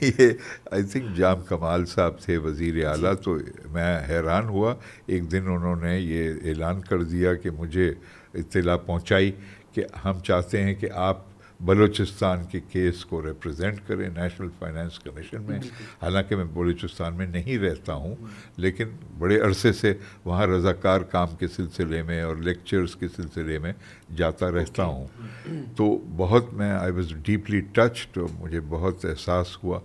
یہ آئی تھنک جام کمال صاحب تھے وزیر اعلیٰ, تو میں حیران ہوا. ایک دن انہوں نے یہ اعلان کر دیا کہ مجھے اطلاع پہنچائی کہ ہم چاہتے ہیں کہ آپ بلوچستان کے کیس کو ریپرزینٹ کریں نیشنل فائنانس کمیشن میں. حالانکہ میں بلوچستان میں نہیں رہتا ہوں, لیکن بڑے عرصے سے وہاں رضاکار کام کے سلسلے میں اور لیکچرز کے سلسلے میں جاتا رہتا ہوں. تو بہت میں آئی واز ڈیپلی ٹچڈ. مجھے بہت احساس ہوا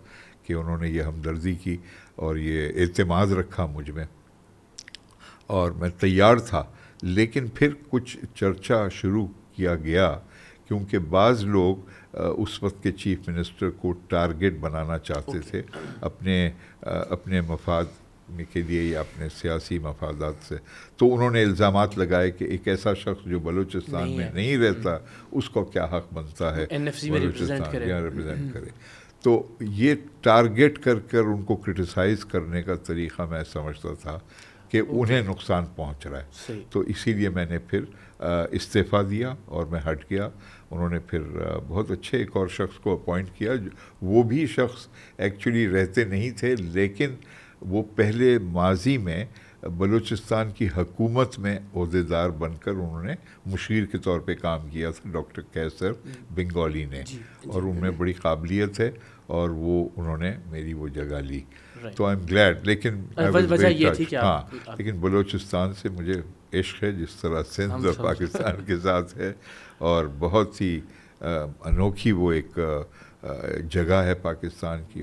کہ انہوں نے یہ ہمدردی کی اور یہ اعتماد رکھا مجھ میں, اور میں تیار تھا. لیکن پھر کچھ چرچا شروع کیا گیا, کیونکہ بعض لوگ اس وقت کے چیف منسٹر کو ٹارگٹ بنانا چاہتے تھے اپنے مفاد کے لیے یا اپنے سیاسی مفادات سے. تو انہوں نے الزامات لگائے کہ ایک ایسا شخص جو بلوچستان میں نہیں رہتا, اس کو کیا حق بنتا ہے بلوچستان ریپرزینٹ کرے. تو یہ ٹارگٹ کر ان کو کرٹیسائز کرنے کا طریقہ میں سمجھتا تھا کہ انہیں نقصان پہنچ رہا ہے. تو اسی لیے میں نے پھر استعفیٰ دیا اور میں ہٹ گیا. انہوں نے پھر بہت اچھے ایک اور شخص کو اپوائنٹ کیا. وہ بھی شخص ایکچولی رہتے نہیں تھے, لیکن وہ پہلے ماضی میں بلوچستان کی حکومت میں عہدیدار بن کر انہوں نے مشیر کے طور پہ کام کیا تھا, ڈاکٹر کیسر بنگالی نے, اور ان میں بڑی قابلیت ہے اور وہ انہوں نے میری وہ جگہ لی. تو آئی ایم گلیڈ. لیکن ہاں, لیکن بلوچستان سے مجھے عشق ہے جس طرح سندھ اور پاکستان کے ساتھ ہے, اور بہت ہی انوکھی وہ ایک جگہ ہے پاکستان کی.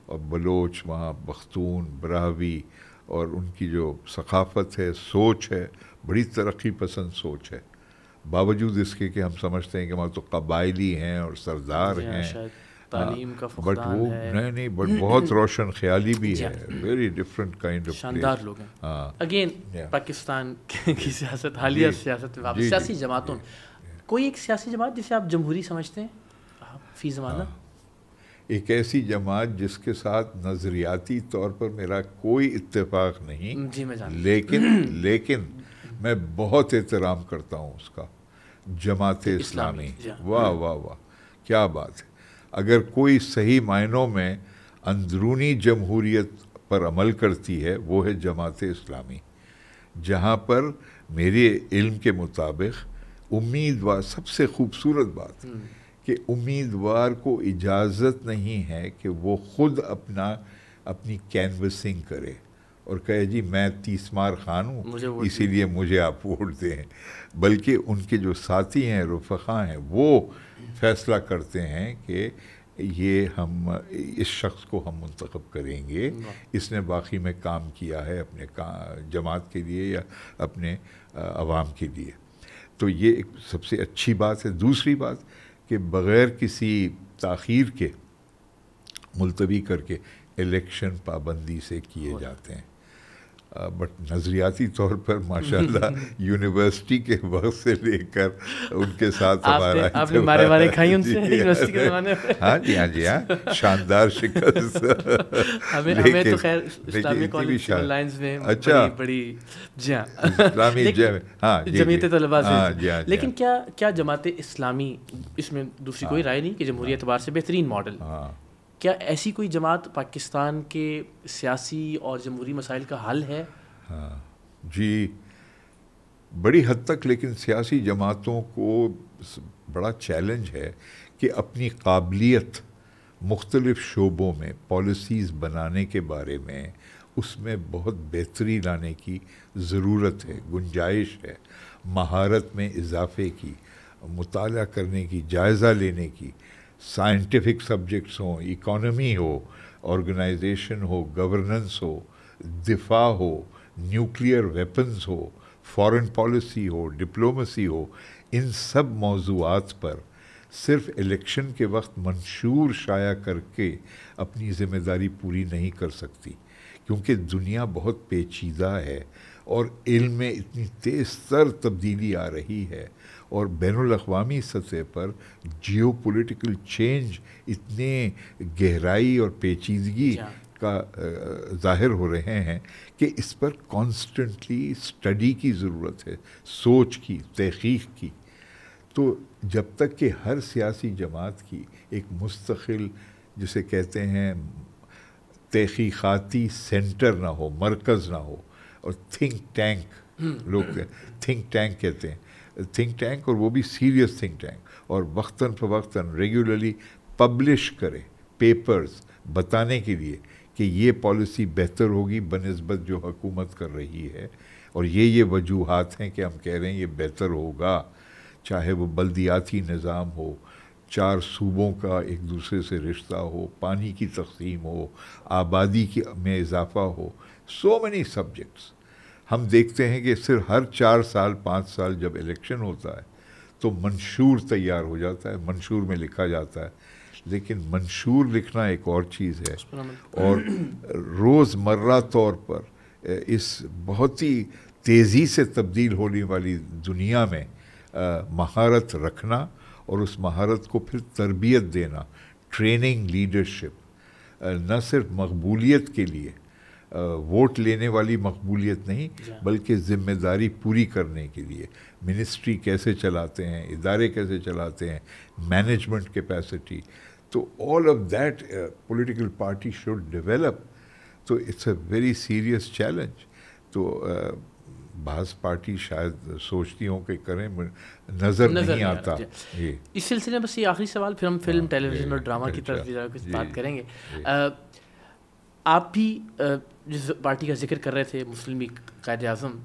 اور بلوچ وہاں پختون, براہوی, اور ان کی جو ثقافت ہے, سوچ ہے, بڑی ترقی پسند سوچ ہے. باوجود اس کے کہ ہم سمجھتے ہیں کہ وہاں تو قبائلی ہیں اور سردار ہیں, تعلیم کا بٹ وہ نہیں بٹ بہت روشن خیالی بھی ہے. ویری ڈفرینٹ کائنڈ آف شاندار لوگ ہیں. اگین پاکستان کی سیاست, حالیہ سیاست, سیاسی جماعتوں, کوئی ایک سیاسی جماعت جسے آپ جمہوری سمجھتے ہیں فی زمانہ؟ ایک ایسی جماعت جس کے ساتھ نظریاتی طور پر میرا کوئی اتفاق نہیں, جی میں جانتا, لیکن میں بہت احترام کرتا ہوں اس کا, جماعت اسلامی. واہ واہ واہ, کیا بات ہے. اگر کوئی صحیح معنوں میں اندرونی جمہوریت پر عمل کرتی ہے وہ ہے جماعت اسلامی, جہاں پر میرے علم کے مطابق امیدوار, سب سے خوبصورت بات کہ امیدوار کو اجازت نہیں ہے کہ وہ خود اپنی کینوسنگ کرے اور کہے جی میں تیسمار خان ہوں اسی لیے مجھے آپ ووٹ دیں، بلکہ ان کے جو ساتھی ہیں، رفقا ہیں، وہ فیصلہ کرتے ہیں کہ یہ ہم اس شخص کو ہم منتخب کریں گے، اس نے باقی میں کام کیا ہے اپنے جماعت کے لیے یا اپنے عوام کے لیے. تو یہ ایک سب سے اچھی بات ہے. دوسری بات کہ بغیر کسی تاخیر کے ملتوی کر کے الیکشن پابندی سے کیے جاتے ہیں. بٹ نظریاتی طور پر ماشاءاللہ یونیورسٹی کے وقت سے لے کر ان کے ساتھ ہمارا آپ نے مارے کھائی ان سے یونیورسٹی کے زمانے میں. ہاں شاندار شکست. ہمیں تو خیر اسلامی کالج لائنز میں بڑی جی ہاں اسلامی جمعیت طلباء سے. لیکن کیا جماعت اسلامی اس میں دوسری کوئی رائے نہیں کہ جمہوری اعتبار سے بہترین ماڈل، کیا ایسی کوئی جماعت پاکستان کے سیاسی اور جمہوری مسائل کا حل ہے؟ ہاں جی بڑی حد تک، لیکن سیاسی جماعتوں کو بڑا چیلنج ہے کہ اپنی قابلیت مختلف شعبوں میں پالیسیز بنانے کے بارے میں اس میں بہت بہتری لانے کی ضرورت ہے، گنجائش ہے، مہارت میں اضافے کی، مطالعہ کرنے کی، جائزہ لینے کی. سائنٹیفک سبجیکٹس ہوں، اکانومی ہو، آرگنائزیشن ہو، گورننس ہو، دفاع ہو، نیوکلیئر ویپنز ہو، فارن پالیسی ہو، ڈپلومسی ہو، ان سب موضوعات پر صرف الیکشن کے وقت منشور شائع کر کے اپنی ذمہ داری پوری نہیں کر سکتی، کیونکہ دنیا بہت پیچیدہ ہے اور علم میں اتنی تیز تر تبدیلی آ رہی ہے، اور بین الاقوامی سطح پر جیو پولیٹیکل چینج اتنے گہرائی اور پیچیدگی کا ظاہر ہو رہے ہیں کہ اس پر کانسٹنٹلی اسٹڈی کی ضرورت ہے، سوچ کی، تحقیق کی. تو جب تک کہ ہر سیاسی جماعت کی ایک مستقل، جسے کہتے ہیں تحقیقاتی سینٹر نہ ہو، مرکز نہ ہو، اور تھنک ٹینک، لوگ تھنک ٹینک کہتے ہیں، تھنک ٹینک، اور وہ بھی سیریس تھنک ٹینک، اور وقتاً فوقتاً ریگولرلی پبلش کرے پیپرز بتانے کے لیے کہ یہ پالیسی بہتر ہوگی بنسبت جو حکومت کر رہی ہے، اور یہ وجوہات ہیں کہ ہم کہہ رہے ہیں یہ بہتر ہوگا. چاہے وہ بلدیاتی نظام ہو، 4 صوبوں کا ایک دوسرے سے رشتہ ہو، پانی کی تقسیم ہو، آبادی میں اضافہ ہو، سو مینی سبجیکٹس. ہم دیکھتے ہیں کہ صرف ہر 4 سال 5 سال جب الیکشن ہوتا ہے تو منشور تیار ہو جاتا ہے، منشور میں لکھا جاتا ہے. لیکن منشور لکھنا ایک اور چیز ہے، اور روز مرہ طور پر اس بہت ہی تیزی سے تبدیل ہونے والی دنیا میں مہارت رکھنا، اور اس مہارت کو پھر تربیت دینا، ٹریننگ، لیڈرشپ، نہ صرف مقبولیت کے لیے، ووٹ لینے والی مقبولیت نہیں، بلکہ ذمہ داری پوری کرنے کے لیے. منسٹری کیسے چلاتے ہیں، ادارے کیسے چلاتے ہیں، مینجمنٹ کیپیسٹی. تو all of that political party should develop. تو it's a very serious challenge. تو بعض پارٹی شاید سوچتی ہوں کہ کریں، نظر نہیں آتا. اس سلسلے میں بس یہ آخری سوال، پھر ہم فلم، ٹیلی ویژن اور ڈرامہ کی طرف کچھ بات کریں گے. آپ بھی جس پارٹی کا ذکر کر رہے تھے، مسلم لیگ قائد اعظم،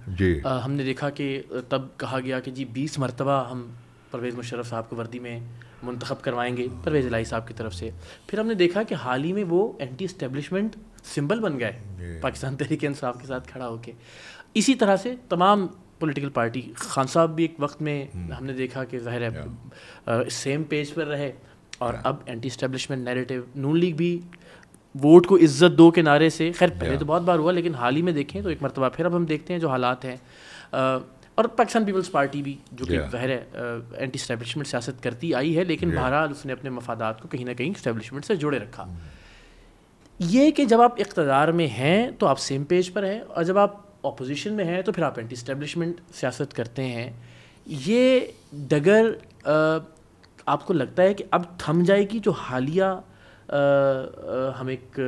ہم نے دیکھا کہ تب کہا گیا کہ جی 20 مرتبہ ہم پرویز مشرف صاحب کو وردی میں منتخب کروائیں گے پرویز الہی صاحب کی طرف سے. پھر ہم نے دیکھا کہ حال ہی میں وہ اینٹی اسٹیبلشمنٹ سمبل بن گئے پاکستان تحریک انصاف کے ساتھ کھڑا ہو کے. اسی طرح سے تمام پولیٹیکل پارٹی، خان صاحب بھی ایک وقت میں ہم نے دیکھا کہ ظاہر ہے سیم پیج پر رہے، اور اب اینٹی اسٹیبلشمنٹ نیریٹو. نون لیگ بھی ووٹ کو عزت دو کے نعرے سے، خیر پہلے تو بہت بار ہوا، لیکن حال ہی میں دیکھیں تو ایک مرتبہ پھر اب ہم دیکھتے ہیں جو حالات ہیں. اور پاکستان پیپلز پارٹی بھی جو کہ ظاہر ہے اینٹی اسٹیبلشمنٹ سیاست کرتی آئی ہے، لیکن بہرحال اس نے اپنے مفادات کو کہیں نہ کہیں اسٹیبلشمنٹ سے جوڑے رکھا. یہ کہ جب آپ اقتدار میں ہیں تو آپ سیم پیج پر ہیں، اور جب آپ اپوزیشن میں ہیں تو پھر آپ اینٹی اسٹیبلشمنٹ سیاست کرتے ہیں. یہ ڈگر آپ کو لگتا ہے کہ اب تھم جائے گی جو حالیہ ہم ایک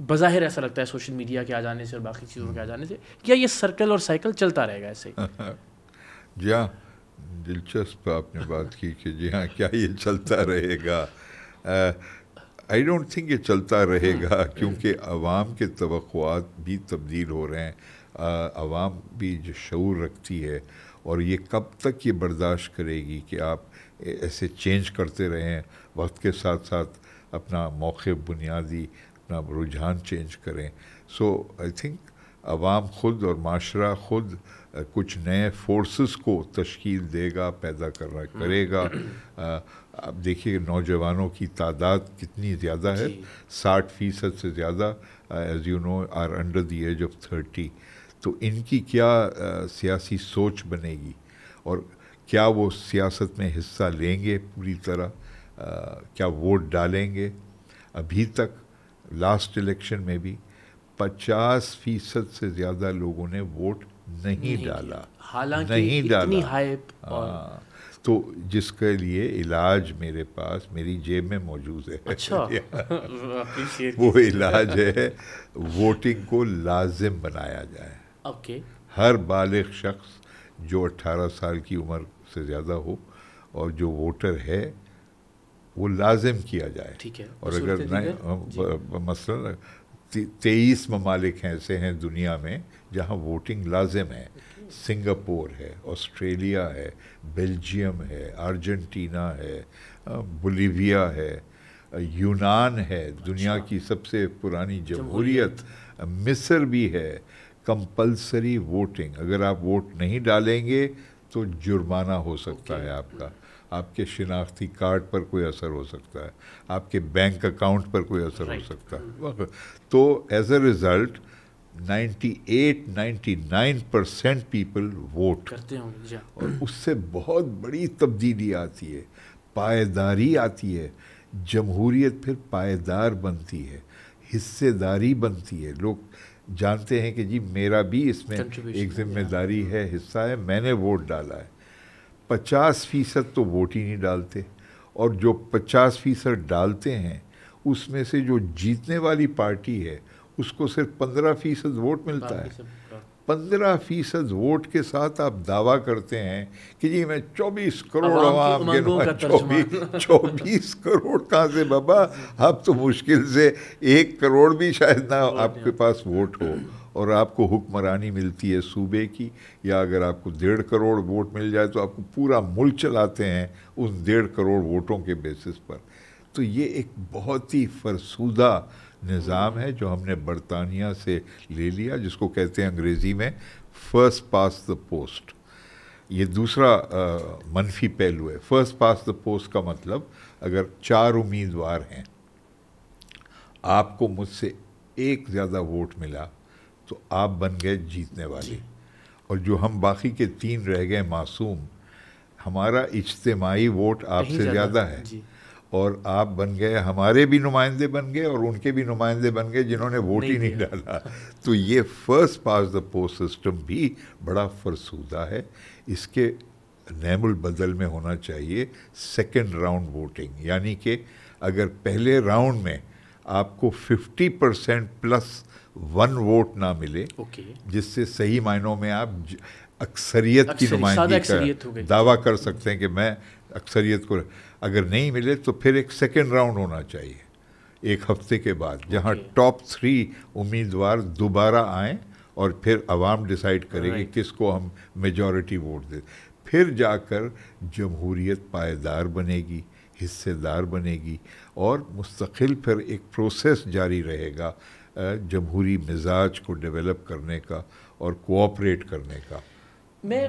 بظاہر ایسا لگتا ہے سوشل میڈیا کے آ جانے سے اور باقی چیزوں کے آ جانے سے، کیا یہ سرکل اور سائیکل چلتا رہے گا ایسے؟ جی ہاں، دلچسپ آپ نے بات کی کہ جی ہاں کیا یہ چلتا رہے گا. آئی ڈونٹ تھنک یہ چلتا رہے گا، کیونکہ عوام کے توقعات بھی تبدیل ہو رہے ہیں، عوام بھی جو شعور رکھتی ہے، اور یہ کب تک یہ برداشت کرے گی کہ آپ ایسے چینج کرتے رہیں، وقت کے ساتھ ساتھ اپنا موقف بنیادی اپنا رجحان چینج کریں. سو آئی تھنک عوام خود اور معاشرہ خود کچھ نئے فورسز کو تشکیل دے گا، پیدا کرے گا. اب دیکھیے نوجوانوں کی تعداد کتنی زیادہ ہے، 60% سے زیادہ as you know are under the age of 30. تو ان کی کیا سیاسی سوچ بنے گی، اور کیا وہ سیاست میں حصہ لیں گے پوری طرح، کیا ووٹ ڈالیں گے. ابھی تک لاسٹ الیکشن میں بھی 50% سے زیادہ لوگوں نے ووٹ نہیں ڈالا، نہیں ڈالا. تو جس کے لیے علاج میرے پاس میری جیب میں موجود ہے. اچھا وہ علاج ہے ووٹنگ کو لازم بنایا جائے. اوکے. ہر بالغ شخص جو 18 سال کی عمر سے زیادہ ہو اور جو ووٹر ہے وہ لازم کیا جائے. ٹھیک ہے. اور اگر مثلا 23 ممالک ایسے ہیں دنیا میں جہاں ووٹنگ لازم ہے. سنگاپور ہے، آسٹریلیا ہے، بیلجیم ہے، ارجنٹینا ہے، بولیویا ہے، یونان ہے، دنیا کی سب سے پرانی جمہوریت، مصر بھی ہے. کمپلسری ووٹنگ، اگر آپ ووٹ نہیں ڈالیں گے تو جرمانہ ہو سکتا ہے آپ کا، آپ کے شناختی کارڈ پر کوئی اثر ہو سکتا ہے، آپ کے بینک اکاؤنٹ پر کوئی اثر ہو سکتا ہے. تو as a result 98-99% people vote کرتے ہیں، اور اس سے بہت بڑی تبدیلی آتی ہے، پائیداری آتی ہے. جمہوریت پھر پائیدار بنتی ہے، حصے داری بنتی ہے. لوگ جانتے ہیں کہ جی میرا بھی اس میں ایک ذمہ داری ہے، حصہ ہے، میں نے ووٹ ڈالا ہے. 50% تو ووٹ ہی نہیں ڈالتے، اور جو 50% ڈالتے ہیں اس میں سے جو جیتنے والی پارٹی ہے اس کو صرف 15% ووٹ ملتا ہے. 15% ووٹ کے ساتھ آپ دعویٰ کرتے ہیں کہ جی میں 24 کروڑ عوام کے 24 کروڑ کہاں سے بابا؟ آپ تو مشکل سے 1 کروڑ بھی شاید نہ آپ کے پاس ووٹ ہو، اور آپ کو حکمرانی ملتی ہے صوبے کی، یا اگر آپ کو 1.5 کروڑ ووٹ مل جائے تو آپ کو پورا ملک چلاتے ہیں ان 1.5 کروڑ ووٹوں کے بیسس پر. تو یہ ایک بہت ہی فرسودہ نظام ہے جو ہم نے برطانیہ سے لے لیا، جس کو کہتے ہیں انگریزی میں فرسٹ پاس دا پوسٹ. یہ دوسرا منفی پہلو ہے. فرسٹ پاس دا پوسٹ کا مطلب اگر 4 امیدوار ہیں، آپ کو مجھ سے 1 زیادہ ووٹ ملا تو آپ بن گئے جیتنے والے، اور جو ہم باقی کے 3 رہ گئے معصوم، ہمارا اجتماعی ووٹ آپ سے زیادہ ہے، اور آپ بن گئے، ہمارے بھی نمائندے بن گئے اور ان کے بھی نمائندے بن گئے جنہوں نے ووٹ ہی نہیں ڈالا. تو یہ first pass the post system بھی بڑا فرسودہ ہے. اس کے نعم البدل میں ہونا چاہیے سیکنڈ راؤنڈ ووٹنگ، یعنی کہ اگر پہلے راؤنڈ میں آپ کو 50%+1 ووٹ نہ ملے، جس سے صحیح معنوں میں آپ اکثریت کی نمائندگی کا دعویٰ کر سکتے ہیں کہ میں اکثریت کو، اگر نہیں ملے تو پھر ایک سیکنڈ راؤنڈ ہونا چاہیے 1 ہفتے کے بعد، جہاں ٹاپ 3 امیدوار دوبارہ آئیں اور پھر عوام ڈیسائیڈ کرے گی کس کو ہم میجورٹی ووٹ دیں. پھر جا کر جمہوریت پائیدار بنے گی، حصے دار بنے گی، اور مستقل پھر ایک پروسیس جاری رہے گا جمہوری مزاج کو ڈیولپ کرنے کا اور کوآپریٹ کرنے کا. میں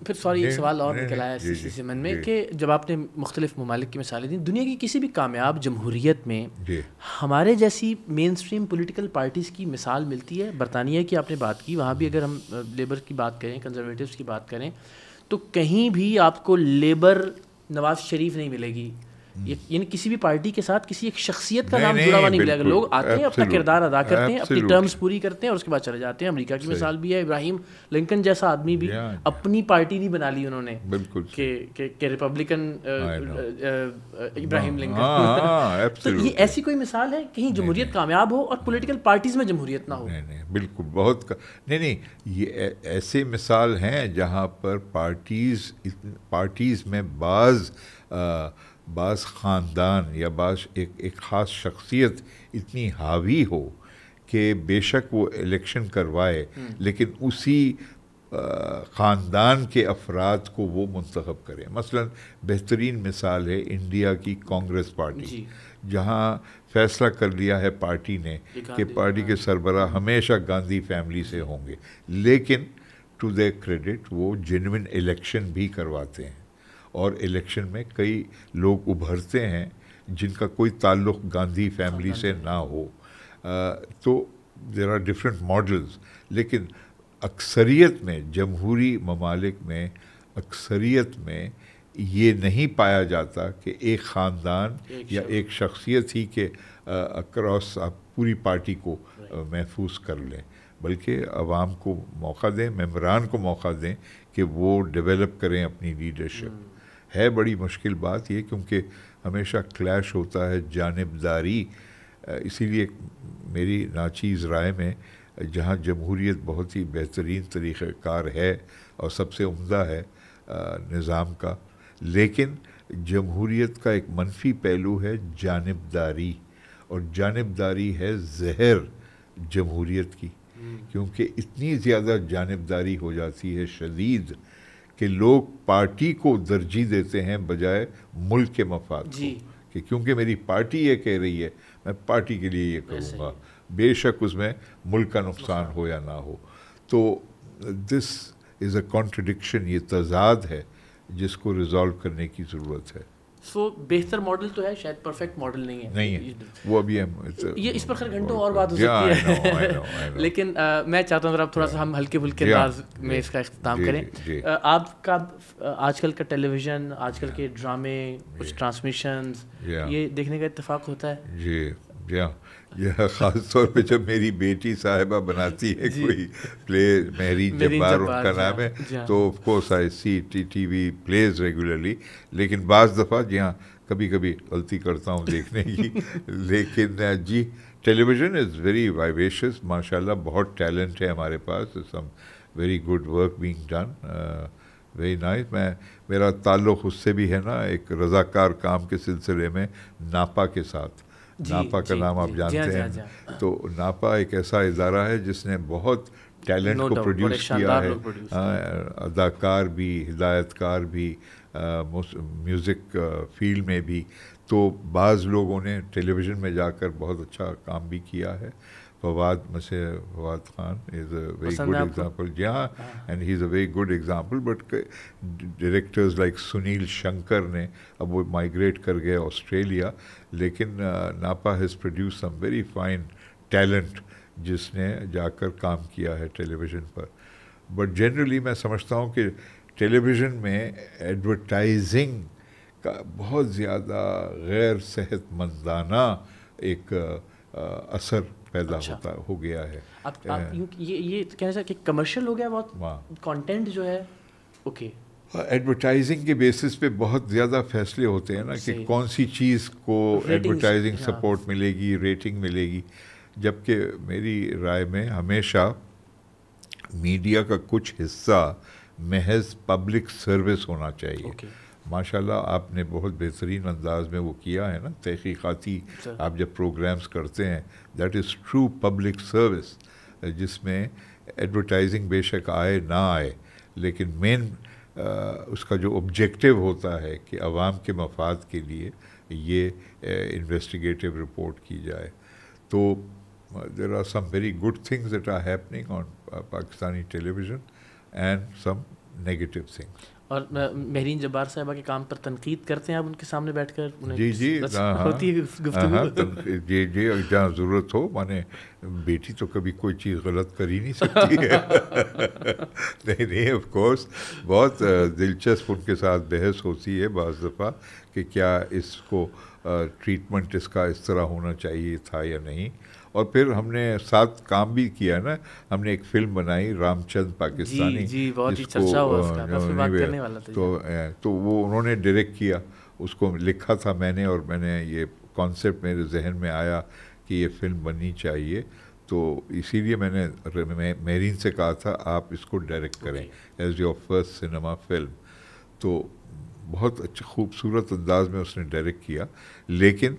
پھر سوری ایک سوال اور نکل آیا اسی من میں کہ جب آپ نے مختلف ممالک کی مثالیں دیں، دنیا کی کسی بھی کامیاب جمہوریت میں ہمارے جیسی مین اسٹریم پولیٹیکل پارٹیز کی مثال ملتی ہے؟ برطانیہ کی آپ نے بات کی، وہاں بھی اگر ہم لیبر کی بات کریں، کنزرویٹیوز کی بات کریں، تو کہیں بھی آپ کو لیبر نواز شریف نہیں ملے گی، یعنی کسی بھی پارٹی کے ساتھ کسی ایک شخصیت کا نام جڑا ہوا نہیں ملے گا. لوگ آتے ہیں، اپنا کردار ادا کرتے ہیں، اپنی ٹرمز پوری کرتے ہیں اور اس کے بعد چلے جاتے ہیں. امریکہ کی مثال بھی ہے، ابراہیم لنکن جیسا آدمی بھی اپنی پارٹی نہیں بنا لی انہوں نے کہ ریپبلکن ابراہیم لنکن. تو یہ ایسی کوئی مثال ہے کہیں جمہوریت کامیاب ہو اور پولیٹیکل پارٹیز میں جمہوریت نہ ہو؟ نہیں، بالکل بہت نہیں، یہ ایسے مثال ہیں جہاں پر پارٹیز میں بعض بعض خاندان یا بعض ایک خاص شخصیت اتنی حاوی ہو کہ بے شک وہ الیکشن کروائے لیکن اسی خاندان کے افراد کو وہ منتخب کریں. مثلا بہترین مثال ہے انڈیا کی کانگریس پارٹی, جہاں فیصلہ کر لیا ہے پارٹی نے کہ پارٹی کے سربراہ ہمیشہ گاندھی فیملی سے ہوں گے, لیکن ٹو دیئر کریڈٹ وہ جینوئن الیکشن بھی کرواتے ہیں, اور الیکشن میں کئی لوگ ابھرتے ہیں جن کا کوئی تعلق گاندھی فیملی سے نہ ہو. تو دیر آر ڈفرینٹ ماڈلز, لیکن اکثریت میں جمہوری ممالک میں اکثریت میں یہ نہیں پایا جاتا کہ ایک خاندان یا ایک شخصیت ہی کے اکراس آپ پوری پارٹی کو محفوظ کر لیں, بلکہ عوام کو موقع دیں, ممبران کو موقع دیں کہ وہ ڈیولپ کریں اپنی لیڈرشپ. ہے بڑی مشکل بات یہ, کیونکہ ہمیشہ کلیش ہوتا ہے جانبداری. اسی لیے میری ناچیز رائے میں جہاں جمہوریت بہت ہی بہترین طریقہ کار ہے اور سب سے عمدہ ہے نظام کا, لیکن جمہوریت کا ایک منفی پہلو ہے جانبداری, اور جانبداری ہے زہر جمہوریت کی, کیونکہ اتنی زیادہ جانبداری ہو جاتی ہے شدید کہ لوگ پارٹی کو ترجیح دیتے ہیں بجائے ملک کے مفاد کو, کہ کیونکہ میری پارٹی یہ کہہ رہی ہے میں پارٹی کے لیے یہ کروں گا, بے شک اس میں ملک کا نقصان ہو یا نہ ہو. تو دس از اے کانٹرڈکشن, یہ تضاد ہے جس کو ریزالو کرنے کی ضرورت ہے. سو بہتر ماڈل تو ہے, شاید پرفیکٹ ماڈل نہیں ہے وہ ابھی یہ اس پر خیر گھنٹوں اور بات ہو سکتی ہے, لیکن میں چاہتا ہوں اب تھوڑا سا ہم ہلکے پھلکے انداز میں اس کا اختتام کریں. آپ کا آج کل کا ٹیلی ویژن, آج کل کے ڈرامے, کچھ ٹرانسمیشنز, یہ دیکھنے کا اتفاق ہوتا ہے؟ جی ہاں, یہ خاص طور پہ جب میری بیٹی صاحبہ بناتی ہے کوئی پلے, مہرین جبار ان کا نام ہے, تو of course I C T V please regularly, لیکن بعض دفعہ جی ہاں کبھی کبھی غلطی کرتا ہوں دیکھنے کی. لیکن جی ٹیلی ویژن از ویری وائویشیس, ماشاء اللہ بہت ٹیلنٹ ہے ہمارے پاس, some very good work being done, very nice. میرا تعلق اس سے بھی ہے نا ایک رضاکار کام کے سلسلے میں ناپا کے ساتھ. ناپا کا نام آپ جانتے ہیں, تو ناپا ایک ایسا ادارہ ہے جس نے بہت ٹیلنٹ کو پروڈیوس کیا ہے, اداکار بھی, ہدایت کار بھی, میوزک فیلڈ میں بھی. تو بعض لوگوں نے ٹیلی ویژن میں جا کر بہت اچھا کام بھی کیا ہے. Fawad Khan is a very good example, جی ہاں, and he is a very good example. But directors like Sunil Shankar نے, اب وہ مائگریٹ کر گئے آسٹریلیا, لیکن NAPA has produce some very fine talent جس نے جا کر کام کیا ہے ٹیلی ویژن پر. بٹ جنرلی میں سمجھتا ہوں کہ ٹیلی ویژن میں ایڈورٹائزنگ کا بہت زیادہ غیر صحت مندانہ ایک اثر پیدا ہو گیا ہے. یہ کہنا چاہتے کہ کمرشل ہو گیا بہت, کانٹینٹ جو ہے اوکے, ایڈورٹائزنگ کے بیسس پہ بہت زیادہ فیصلے ہوتے ہیں نا کہ کون سی چیز کو ایڈورٹائزنگ سپورٹ ملے گی, ریٹنگ ملے گی. جبکہ میری رائے میں ہمیشہ میڈیا کا کچھ حصہ محض پبلک سروس ہونا چاہیے. ماشاء اللہ آپ نے بہت بہترین انداز میں وہ کیا ہے نا, تحقیقاتی آپ جب پروگرامز کرتے ہیں, that is true public service, جس میں ایڈورٹائزنگ بے شک آئے نہ آئے, لیکن مین اس کا جو آبجیکٹیو ہوتا ہے کہ عوام کے مفاد کے لیے یہ انویسٹیگیٹو رپورٹ کی جائے. تو there are some very good things that are happening on Pakistani television and some negative things. اور مہرین جبار صاحبہ کے کام پر تنقید کرتے ہیں آپ ان کے سامنے بیٹھ کر؟ جی ہوتی ہے گفتگو؟ جی جہاں ضرورت ہو, مانے بیٹی تو کبھی کوئی چیز غلط کر ہی نہیں سکتی ہے. نہیں آف کورس بہت دلچسپ ان کے ساتھ بحث ہوتی ہے بعض دفعہ کہ کیا اس کو ٹریٹمنٹ اس کا اس طرح ہونا چاہیے تھا یا نہیں. اور پھر ہم نے ساتھ کام بھی کیا نا, ہم نے ایک فلم بنائی رام چند پاکستانی, تو وہ انہوں نے ڈائریکٹ کیا, اس کو لکھا تھا میں نے, اور میں نے یہ کانسیپٹ میرے ذہن میں آیا کہ یہ فلم بننی چاہیے, تو اسی لیے میں نے مہرین سے کہا تھا آپ اس کو ڈائریکٹ کریں as your first cinema film. تو بہت اچھا خوبصورت انداز میں اس نے ڈائریکٹ کیا، لیکن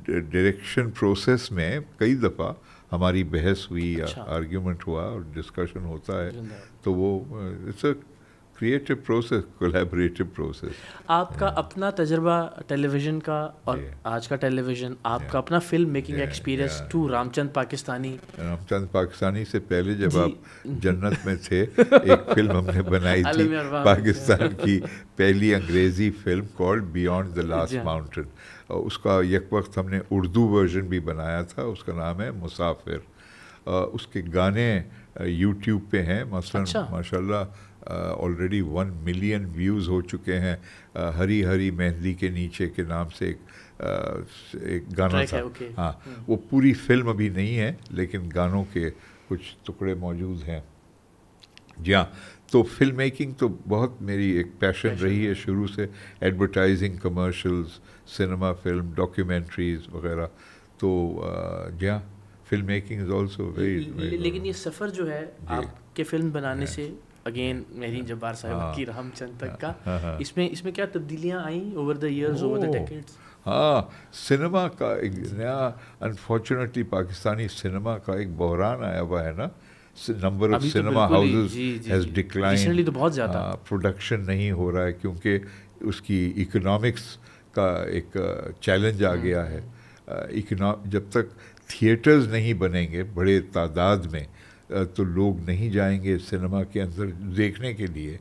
ڈائریکشن پروسیس میں کئی دفعہ ہماری بحث ہوئی یا آرگیومنٹ ہوا اور ڈسکشن ہوتا ہے، تو وہ it's a creative process, collaborative process. آپ کا اپنا تجربہ ٹیلی ویژن کا اور آج کا ٹیلی ویژن، آپ کا اپنا film making experience to Ram Chand Pakistani. Ram Chand Pakistani سے پہلے جب آپ جنت میں تھے، ایک فلم ہم نے بنائی تھی پاکستان کی پہلی انگریزی فلم called beyond the last mountain. اس کا یک وقت ہم نے اردو ورژن بھی بنایا تھا، اس کا نام ہے مسافر. اس کے گانے یوٹیوب پہ ہیں، مثلاً ماشاء اللہ آلریڈی 1 ملین ویوز ہو چکے ہیں. ہری ہری مہندی کے نیچے کے نام سے ایک گانا تھا. ہاں، وہ پوری فلم ابھی نہیں ہے لیکن گانوں کے کچھ ٹکڑے موجود ہیں. جی ہاں، تو فلم میکنگ تو بہت میری ایک پیشن رہی ہے شروع سے. Advertising, commercials, cinema film, documentaries وغیرہ. تو جی ہاں، film making is also very. لیکن یہ سفر جو ہے آپ کے فلم بنانے سے اگین مہرین جبار صاحب کی رام چند تک کا، اس میں کیا تبدیلیاں آئیں over the years, over the decades? ہاں، سنیما کا ایک نیا، انفارچونیٹلی پاکستانی سنیما کا ایک بحران آیا ہوا ہے نا. Number of cinema houses has decline, بہت زیادہ پروڈکشن نہیں ہو رہا ہے کیونکہ اس کی اکنامکس کا ایک چیلنج آ گیا ہے. جب تک تھیٹرز نہیں بنیں گے بڑے تعداد میں تو لوگ نہیں جائیں گے سنیما کے اندر دیکھنے کے لیے،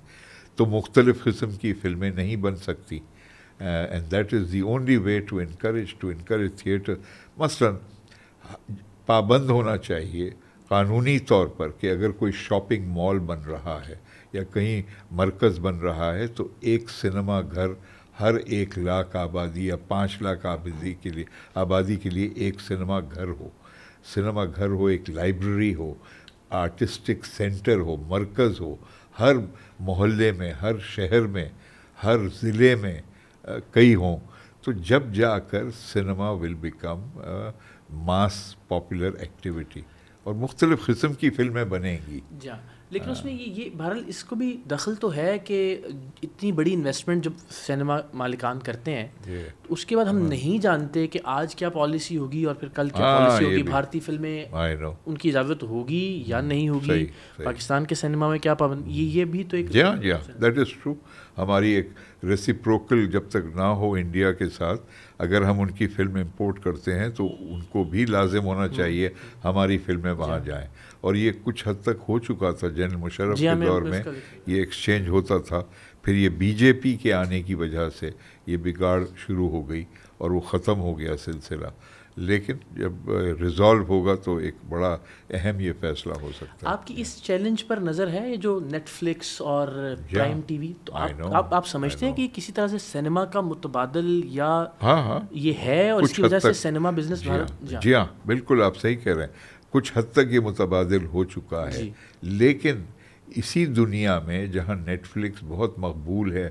تو مختلف قسم کی فلمیں نہیں بن سکتی. And that is the only way to encourage theatre. مثلاً پابند ہونا چاہیے قانونی طور پر کہ اگر کوئی شاپنگ مال بن رہا ہے یا کہیں مرکز بن رہا ہے تو ایک سنیما گھر ہر 1 لاکھ آبادی یا 5 لاکھ آبادی کے لیے ایک سنیما گھر ہو. سنیما گھر ہو، ایک لائبریری ہو، آرٹسٹک سینٹر ہو، مرکز ہو، ہر محلے میں، ہر شہر میں، ہر ضلع میں کئی ہوں، تو جب جا کر cinema will become mass popular activity اور مختلف قسم کی فلمیں بنیں گی. لیکن اس میں یہ بہرحال اس کو بھی دخل تو ہے کہ اتنی بڑی انویسٹمنٹ جب سینما مالکان کرتے ہیں اس کے بعد ہم نہیں جانتے کہ آج کیا پالیسی ہوگی اور پھر کل کیا پالیسی ہوگی. بھارتی فلمیں ان کی اجازت ہوگی یا نہیں ہوگی، پاکستان کے سینما میں کیا پابندی، یہ بھی تو ایک. جی ہاں، دیٹ از ٹرو. ہماری ایک ریسیپروکل جب تک نہ ہو انڈیا کے ساتھ، اگر ہم ان کی فلم امپورٹ کرتے ہیں تو ان کو بھی لازم ہونا چاہیے ہماری فلمیں وہاں جائیں. اور یہ کچھ حد تک ہو چکا تھا جنرل مشرف کے دور میں، یہ ایکسچینج ہوتا تھا. پھر یہ بی جے پی کے آنے کی وجہ سے یہ بگاڑ شروع ہو گئی اور وہ ختم ہو گیا سلسلہ. لیکن جب ریزالو ہوگا تو ایک بڑا اہم یہ فیصلہ ہو سکتا ہے. آپ کی اس چیلنج پر نظر ہے یہ جو نیٹ فلکس اور پرائم ٹی وی، تو آپ سمجھتے ہیں کہ کسی طرح سے سینما کا متبادل یا یہ ہے اور اس کی وجہ سے سینما بزنس؟ جی ہاں، بالکل آپ صحیح کہہ رہے ہیں. کچھ حد تک یہ متبادل ہو چکا ہے، لیکن اسی دنیا میں جہاں نیٹ فلکس بہت مقبول ہے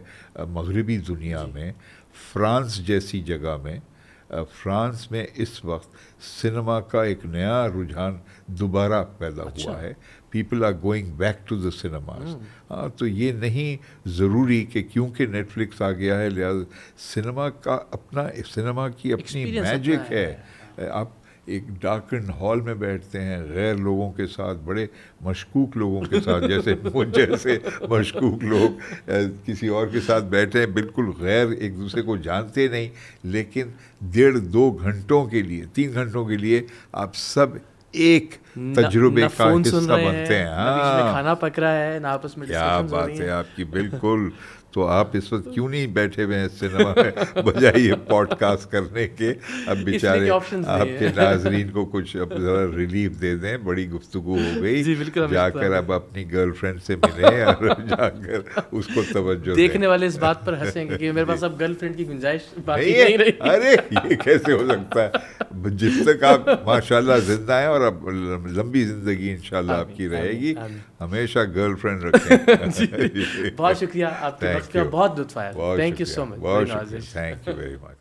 مغربی دنیا میں، فرانس جیسی جگہ میں، فرانس میں اس وقت سنیما کا ایک نیا رجحان دوبارہ پیدا ہوا ہے. People are going back to the cinemas. ہاں، تو یہ نہیں ضروری کہ کیونکہ نیٹ فلکس آ گیا ہے لہٰذا سنیما کا اپنا، سنیما کی اپنی میجک ہے. آپ ایک ڈارکنڈ ہال میں بیٹھتے ہیں غیر لوگوں کے ساتھ، بڑے مشکوک لوگوں کے ساتھ، جیسے جیسے مشکوک لوگ کسی اور کے ساتھ بیٹھے ہیں، بالکل غیر، ایک دوسرے کو جانتے نہیں، لیکن 1.5-2 گھنٹوں کے لیے، 3 گھنٹوں کے لیے آپ سب ایک تجربے کا حصہ بنتے ہیں. ہاں، کھانا پک رہا ہے نہ آپس میں. کیا بات ہے آپ کی، بالکل. تو آپ اس وقت کیوں نہیں بیٹھے ہوئے ہیں سنیما میں بجائے یہ پوڈ کاسٹ کرنے کے؟ اب بیچارے آپ کے ناظرین کو کچھ اب ذرا ریلیف دے دیں. بڑی گفتگو ہو گئی، جا کر اب اپنی گرل فرینڈ سے ملیں اور جا کر اس کو توجہ. دیکھنے والے اس بات پر ہنسیں گے کہ میرے پاس اب گرل فرینڈ کی گنجائش باقی نہیں رہی. ارے یہ کیسے ہو سکتا ہے؟ جب تک آپ ماشاءاللہ زندہ ہیں، اور اب لمبی زندگی انشاءاللہ آپ کی رہے گی، ہمیشہ گرل فرینڈ رکھیں. بہت شکریہ آپ کے وقت کا، بہت لطف آیا. Thank you so much. Thank you very much.